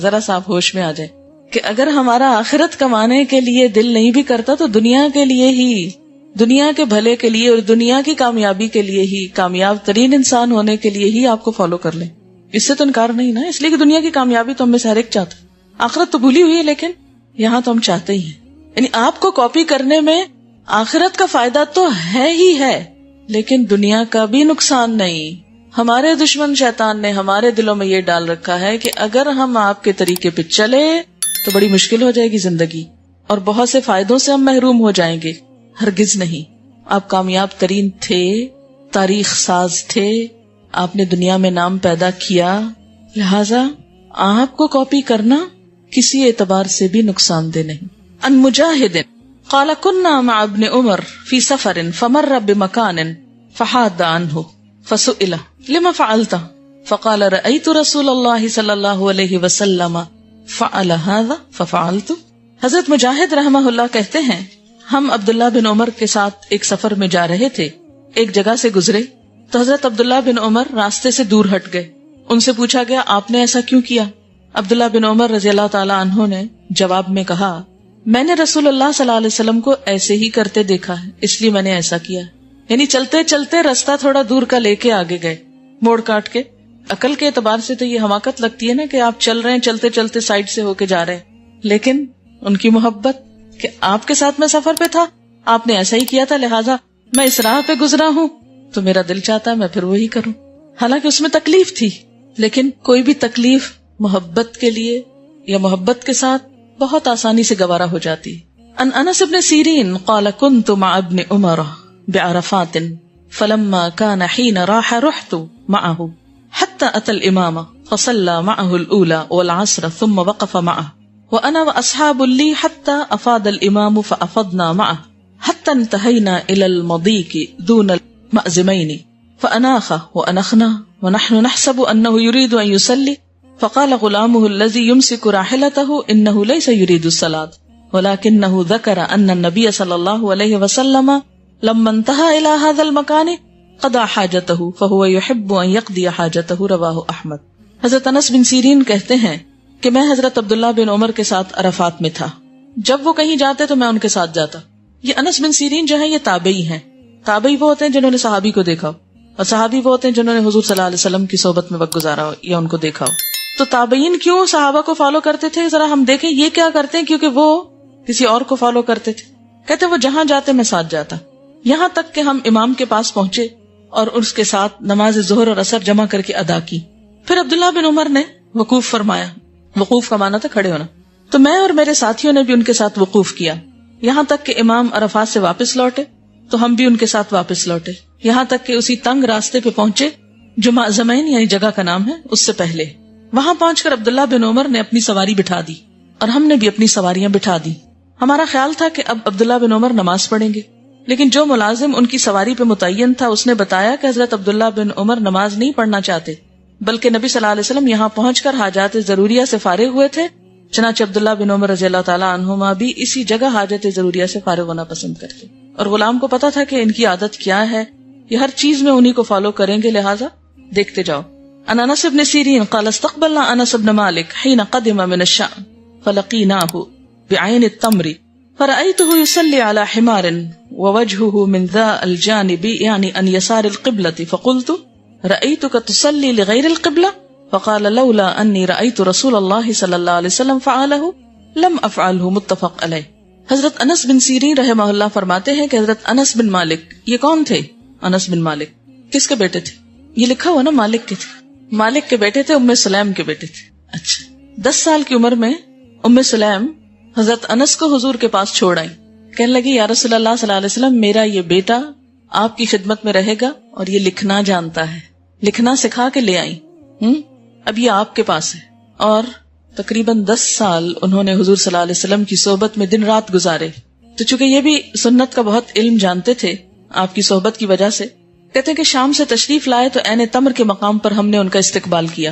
ذرا سا آپ ہوش میں آ جائیں کہ اگر ہمارا آخرت کمانے کے لیے دل نہیں بھی کرتا تو دنیا کے لیے ہی، دنیا کے بھلے کے لیے اور دنیا کی کامیابی کے لیے ہی، کامیاب ترین انسان ہونے کے لیے ہی آپ کو فالو کر لیں. اس سے تو انکار نہیں نا، اس لیے کہ دنیا کی کامیابی تو ہم میں سے ہر ایک چاہتا ہے. آخرت تو بھولی ہوئی ہے لیکن یہاں تو ہم چاہتے ہی ہیں. یعنی آپ کو کاپی کرنے میں آخرت کا فائدہ تو ہے ہی ہے لیکن دنیا کا بھی نقصان نہیں. ہمارے دشمن شیطان نے ہمارے دلوں میں یہ ڈال رکھا ہے کہ اگر ہم آپ کے طریقے پہ چلے تو بڑی مشکل ہو جائے گی زندگی اور بہت سے فائدوں سے ہم محروم ہو جائیں گے. ہرگز نہیں. آپ کامیاب ترین تھے، تاریخ ساز تھے، آپ نے دنیا میں نام پیدا کیا، لہذا آپ کو کاپی کرنا کسی اعتبار سے بھی نقصان دہ نہیں. ان مجاہد قال كنا مع ابن عمر في سفر فمر بمكان فحاد عنه فسئل لما فعلت فقال رأيت رسول الله صلی اللہ علیہ وسلم فعل هذا ففعلت. حضرت مجاہد رحمہ اللہ کہتے ہیں ہم عبداللہ بن عمر کے ساتھ ایک سفر میں جا رہے تھے، ایک جگہ سے گزرے تو حضرت عبداللہ بن عمر راستے سے دور ہٹ گئے. ان سے پوچھا گیا آپ نے ایسا کیوں کیا؟ عبداللہ بن عمر رضی اللہ تعالی عنہ نے جواب میں کہا میں نے رسول اللہ صلی اللہ علیہ وسلم کو ایسے ہی کرتے دیکھا ہے اس لیے میں نے ایسا کیا. یعنی چلتے چلتے راستہ تھوڑا دور کا لے کے آگے گئے، موڑ کاٹ کے. عقل کے اعتبار سے تو یہ حماقت لگتی ہے نا کہ آپ چل رہے ہیں چلتے چلتے سائڈ سے ہو کے جا رہے ہیں، لیکن ان کی محبت کہ آپ کے ساتھ میں سفر پہ تھا، آپ نے ایسا ہی کیا تھا، لہٰذا میں اس راہ پہ گزرا ہوں تو میرا دل چاہتا ہے میں پھر وہی کروں. حالانکہ اس میں تکلیف تھی لیکن کوئی بھی تکلیف محبت کے لیے یا محبت کے ساتھ بہت آسانی سے گوارا ہو جاتی. ان انس بن سیرین قال كنت مع ابن عمر بعرفات فلما كان حين راح رحت معه حتى اتى الامام فصلى معه الاولى والعصر ثم وقف معه وانا واصحاب لي حتى افاض الامام فافضنا معه حتى انتهينا الى المضيق دون المأزمين فاناخ وانخنا ونحن نحسب انه يريد ان يصلي فقال غلامه الذي يمسك راحلته انه ليس يريد الصلاة ولكنه ذكر ان النبي صلى الله عليه وسلم لما انتهى الى هذا المكان قضى حاجته فهو يحب ان يقضي حاجته. رواه احمد. حضرت انس بن سیرین کہتے ہیں کہ میں حضرت عبداللہ بن عمر کے ساتھ عرفات میں تھا، جب وہ کہیں جاتے تو میں ان کے ساتھ جاتا. یہ انس بن سیرین جو ہے یہ تابعی ہیں. تابعی وہ ہوتے ہیں جنہوں نے صحابی کو دیکھا ہو اور صحابی وہ ہوتے ہیں جنہوں نے حضور صلی اللہ علیہ وسلم کی صحبت میں وقت گزارا ہو یا ان کو دیکھا ہو. تو تابعین کیوں صحابہ کو فالو کرتے تھے ذرا ہم دیکھیں یہ کیا کرتے ہیں، کیونکہ وہ کسی اور کو فالو کرتے تھے. کہتے وہ جہاں جاتے میں ساتھ جاتا، یہاں تک کہ ہم امام کے پاس پہنچے اور اس کے ساتھ نماز ظہر اور عصر جمع کر کے ادا کی. پھر عبداللہ بن عمر نے وقوف فرمایا. وقوف کا معنی تھا کھڑے ہونا. تو میں اور میرے ساتھیوں نے بھی ان کے ساتھ وقوف کیا یہاں تک کہ امام عرفات سے واپس لوٹے تو ہم بھی ان کے ساتھ واپس لوٹے، یہاں تک کہ اسی تنگ راستے پہ پہنچے جو معزمین یعنی جگہ کا نام ہے اس سے پہلے. وہاں پہنچ کر عبداللہ بن عمر نے اپنی سواری بٹھا دی اور ہم نے بھی اپنی سواریاں بٹھا دی. ہمارا خیال تھا کہ اب عبداللہ بن عمر نماز پڑھیں گے، لیکن جو ملازم ان کی سواری پہ متعین تھا اس نے بتایا کہ حضرت عبداللہ بن عمر نماز نہیں پڑھنا چاہتے بلکہ نبی صلی اللہ علیہ وسلم یہاں پہنچ کر حاجات ضروریہ سے فارغ ہوئے تھے. چنانچہ عبداللہ بن عمر رضی اللہ تعالیٰ عنہما بھی اسی جگہ حاجت ضروریہ سے فارغ ہونا پسند کرتے اور غلام کو پتا تھا کہ ان کی عادت کیا ہے، یہ ہر چیز میں انہی کو فالو کریں گے، لہٰذا دیکھتے جاؤ. ان انس بن سیرین قال استقبلنا انس بن مالک حين قدم من الشام فلقيناه بعين التمر فرأيته يصلي على حمار ووجهه من ذا الجانب يعني ان يسار القبلة فقلت رأيتك تصلي لغير القبلة فقال لولا اني رأيت رسول الله صلى الله عليه وسلم فعله لم افعله. متفق علیہ. حضرت انس بن سیرین رحمہ اللہ فرماتے ہیں کہ حضرت انس بن مالک، یہ کون تھے؟ انس بن مالک کس کے بیٹے تھے؟ یہ لکھا ہوا نا مالک کے تھے، مالک کے بیٹے تھے، ام سلیم کے بیٹے تھے. اچھا 10 سال کی عمر میں ام سلیم حضرت انس کو حضور کے پاس چھوڑ آئی. کہنے لگی یا رسول اللہ صلی اللہ علیہ وسلم میرا یہ بیٹا آپ کی خدمت میں رہے گا اور یہ لکھنا جانتا ہے، لکھنا سکھا کے لے آئی. اب یہ آپ کے پاس ہے. اور تقریباً 10 سال انہوں نے حضور صلی اللہ علیہ وسلم کی صحبت میں دن رات گزارے. تو چونکہ یہ بھی سنت کا بہت علم جانتے تھے آپ کی صحبت کی وجہ سے، کہتے ہیں کہ شام سے تشریف لائے تو عین تمر کے مقام پر ہم نے ان کا استقبال کیا.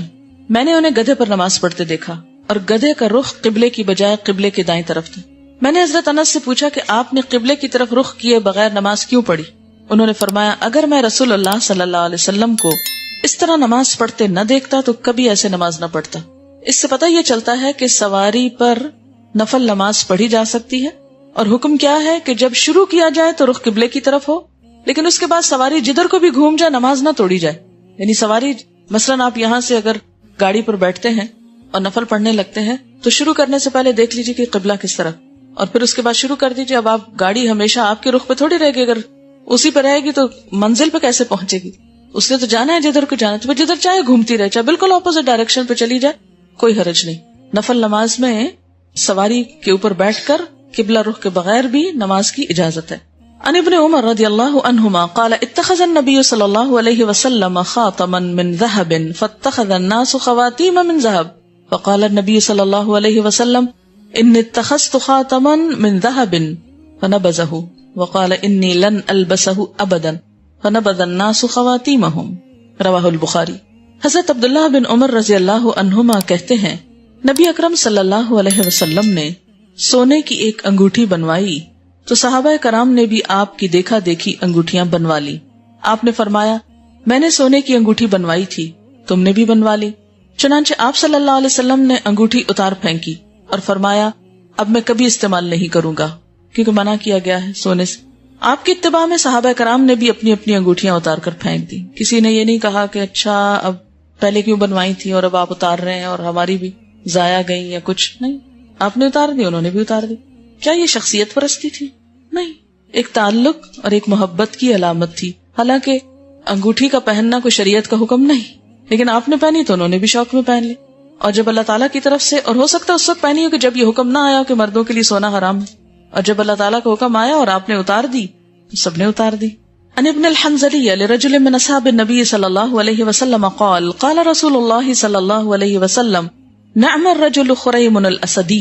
میں نے انہیں گدھے پر نماز پڑھتے دیکھا اور گدھے کا رخ قبلے کی بجائے قبلے کے دائیں طرف تھا۔ میں نے حضرت انس سے پوچھا کہ آپ نے قبلے کی طرف رخ کیے بغیر نماز کیوں پڑھی؟ انہوں نے فرمایا اگر میں رسول اللہ صلی اللہ علیہ وسلم کو اس طرح نماز پڑھتے نہ دیکھتا تو کبھی ایسے نماز نہ پڑھتا۔ اس سے پتہ یہ چلتا ہے کہ سواری پر نفل نماز پڑھی جا سکتی ہے، اور حکم کیا ہے کہ جب شروع کیا جائے تو رخ قبلے کی طرف ہو، لیکن اس کے بعد سواری جدھر کو بھی گھوم جائے نماز نہ توڑی جائے۔ یعنی سواری مثلاً آپ یہاں سے اگر گاڑی پر بیٹھتے ہیں اور نفل پڑھنے لگتے ہیں تو شروع کرنے سے پہلے دیکھ لیجیے کہ قبلہ کس طرف، اور پھر اس کے بعد شروع کر دیجیے۔ اب آپ گاڑی ہمیشہ آپ کے رخ پہ تھوڑی رہے گی، اگر اسی پہ رہے گی تو منزل پہ کیسے پہنچے گی؟ اس نے تو جانا ہے جدھر کو جانا ہے، تو وہ جدھر چاہے گھومتی رہے، چاہے بالکل اپوزٹ ڈائریکشن پہ چلی جائے، کوئی حرج نہیں۔ نفل نماز میں سواری کے اوپر بیٹھ کر قبلہ رخ کے بغیر بھی نماز کی اجازت ہے۔ عن ابن عمر رضی اللہ عنہما قال اتخذ النبی صلی اللہ علیہ وسلم خاتما من ذهب فاتخذ الناس خواتیم من ذهب فقال النبی صلی اللہ علیہ وسلم انی اتخذت خاتما من ذهب فنبذه وقال انی لن البسه ابدا فنبذ الناس خواتیمهم رواہ البخاری۔ حضرت عبداللہ بن عمر رضی اللہ عنہما کہتے ہیں نبی اکرم صلی اللہ علیہ وسلم نے سونے کی ایک انگوٹھی بنوائی تو صحابہ کرام نے بھی آپ کی دیکھا دیکھی انگوٹھیاں بنوا لی۔ آپ نے فرمایا میں نے سونے کی انگوٹھی بنوائی تھی، تم نے بھی بنوا لی۔ چنانچہ آپ صلی اللہ علیہ وسلم نے انگوٹھی اتار پھینکی اور فرمایا اب میں کبھی استعمال نہیں کروں گا، کیونکہ منع کیا گیا ہے سونے سے۔ آپ کی اتباع میں صحابہ کرام نے بھی اپنی اپنی انگوٹھیاں اتار کر پھینک دی۔ کسی نے یہ نہیں کہا کہ اچھا اب پہلے کیوں بنوائی تھی اور اب آپ اتار رہے ہیں اور ہماری بھی ضائع گئی یا کچھ نہیں، آپ نے اتار دی، انہوں نے بھی اتار دی۔ کیا یہ شخصیت پرستی تھی؟ نہیں، ایک تعلق اور ایک محبت کی علامت تھی۔ حالانکہ انگوٹھی کا پہننا کوئی شریعت کا حکم نہیں، لیکن آپ نے پہنی تو انہوں نے بھی شوق میں پہن لی، اور جب اللہ تعالیٰ کی طرف سے، اور ہو سکتا ہے اس وقت پہنی ہو کہ جب یہ حکم نہ آیا ہو کہ مردوں کے لیے سونا حرام ہے، اور جب اللہ تعالیٰ کا حکم آیا اور آپ نے اتار دی تو سب نے اتار دی۔ عن ابن الحنظلية لرجل من اصحاب النبي صلى الله عليه وسلم قال قال رسول الله صلى الله عليه وسلم نعم الرجل خريم الاسدي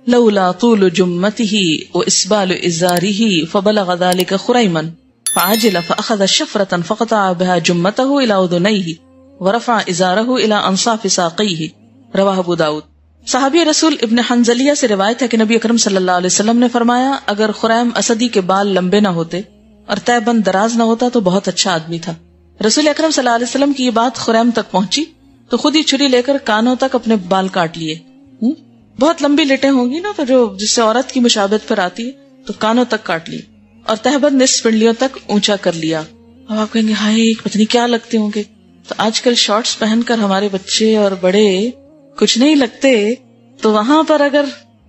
لولا طول جمته واسبال ازاره فبلغ ذلك خريما فعجل فاخذ شفرة فقطع بها جمته الى اذنيه ورفع ازاره الى انصاف ساقيه رواه ابو داود۔ صحابی رسول ابن حنظلیہ سے روایت ہے کہ نبی اکرم صلی اللہ علیہ وسلم نے فرمایا اگر خریم اسدی کے بال لمبے نہ ہوتے اور تہ بند دراز نہ ہوتا تو بہت اچھا آدمی تھا۔ رسول اکرم صلی اللہ علیہ وسلم کی یہ بات خریم تک پہنچی تو خود ہی چھری لے کر کانوں تک اپنے بال کاٹ لیے۔ بہت لمبی لٹیں ہوں گی نا، تو جو جس سے عورت کی مشابہت پر آتی ہے، تو کانوں تک کاٹ لی اور تہ بند نصف پنڈلیوں تک اونچا کر لیا۔ اب آپ کہیں گے ہائے پتہ نہیں کیا لگتے ہوں گے، تو آج کل شارٹس پہن کر ہمارے بچے اور بڑے کچھ نہیں لگتے، تو وہاں پر اگر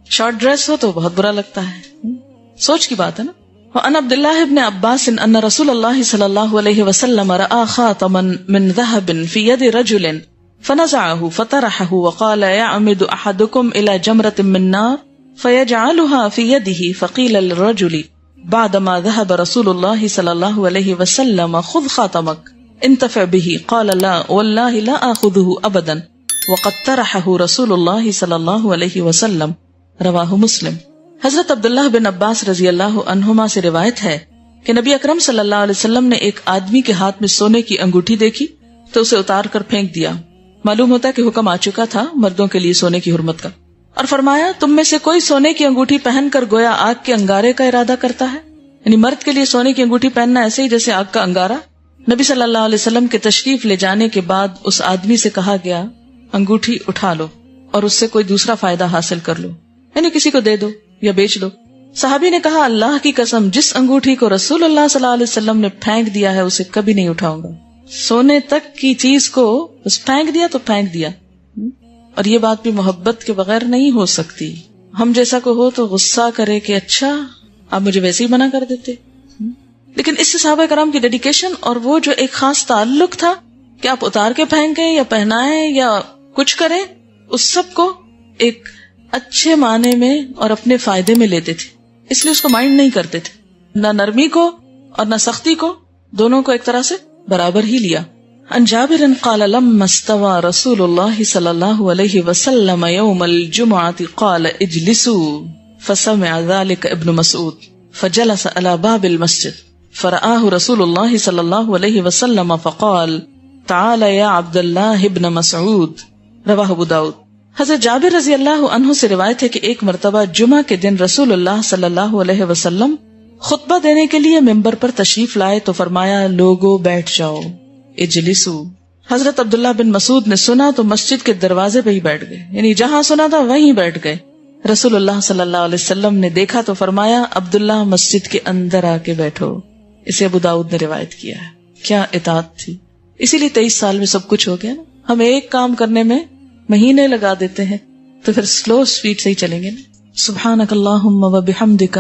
شارٹ ڈریس ہو تو بہت برا لگتا ہے۔ سوچ کی بات ہے نا۔ وعن عبد الله بن عباس ان رسول الله صلى الله عليه وسلم رأى خاتما من ذهب في يد رجل فنزعه فطرحه وقال يعمد احدكم الى جمرة من نار فيجعلها في يده فقيل للرجل بعدما ذهب رسول الله صلى الله عليه وسلم خذ خاتمك انتفع به قال لا والله لا آخذه ابدا وقد طرحه رسول الله صلى الله عليه وسلم رواه مسلم۔ حضرت عبداللہ بن عباس رضی اللہ عنہما سے روایت ہے کہ نبی اکرم صلی اللہ علیہ وسلم نے ایک آدمی کے ہاتھ میں سونے کی انگوٹھی دیکھی تو اسے اتار کر پھینک دیا۔ معلوم ہوتا ہے کہ حکم آ چکا تھا مردوں کے لیے سونے کی حرمت کا، اور فرمایا تم میں سے کوئی سونے کی انگوٹھی پہن کر گویا آگ کے انگارے کا ارادہ کرتا ہے، یعنی مرد کے لیے سونے کی انگوٹھی پہننا ایسے ہی جیسے آگ کا انگارہ۔ نبی صلی اللہ علیہ وسلم کے تشریف لے جانے کے بعد اس آدمی سے کہا گیا انگوٹھی اٹھا لو اور اس سے کوئی دوسرا فائدہ حاصل کر لو، یعنی کسی کو دے دو یا بیچ لو۔ صحابی نے کہا اللہ کی قسم جس انگوٹھی کو رسول اللہ صلی اللہ علیہ وسلم نے پھینک دیا ہے اسے کبھی نہیں اٹھاؤں گا۔ سونے تک کی چیز کو بس پھینک دیا تو پھینک دیا، اور یہ بات بھی محبت کے بغیر نہیں ہو سکتی۔ ہم جیسا کو ہو تو غصہ کرے کہ اچھا آپ مجھے ویسے ہی منع کر دیتے، لیکن اس سے صحابہ کرام کی ڈیڈیکیشن اور وہ جو ایک خاص تعلق تھا کہ آپ اتار کے پھینکیں یا پہنائیں یا کچھ کریں، اس سب کو ایک اچھے معنی میں اور اپنے فائدے میں لیتے تھے، اس لیے اس کو مائنڈ نہیں کرتے تھے، نہ نرمی کو اور نہ سختی کو، دونوں کو ایک طرح سے برابر ہی لیا۔ عن جابر قال لما استوى رسول الله صلى الله عليه وسلم يوم الجمعة قال اجلسوا فسمع ذلك ابن مسعود فجلس على باب المسجد فرآه رسول الله صلى الله عليه وسلم فقال تعال يا عبد الله ابن مسعود رواه ابو داود۔ حضرت جابر رضی اللہ عنہ سے روایت ہے کہ ایک مرتبہ جمعہ کے دن رسول اللہ صلی اللہ علیہ وسلم خطبہ دینے کے لیے ممبر پر تشریف لائے تو فرمایا لوگو بیٹھ جاؤ، اجلسو۔ حضرت عبداللہ بن مسعود نے سنا تو مسجد کے دروازے پہ ہی بیٹھ گئے، یعنی جہاں سنا تھا وہیں بیٹھ گئے۔ رسول اللہ صلی اللہ علیہ وسلم نے دیکھا تو فرمایا عبداللہ مسجد کے اندر آ کے بیٹھو۔ اسے ابو داؤد نے روایت کیا ہے۔ کیا اطاعت تھی، اسی لیے 23 سال میں سب کچھ ہو گیا نا۔ ہم ایک کام کرنے میں مہینے لگا دیتے ہیں تو پھر سلو سپیڈ سے ہی چلیں گے نا۔ سبحانک اللہم و بحمدک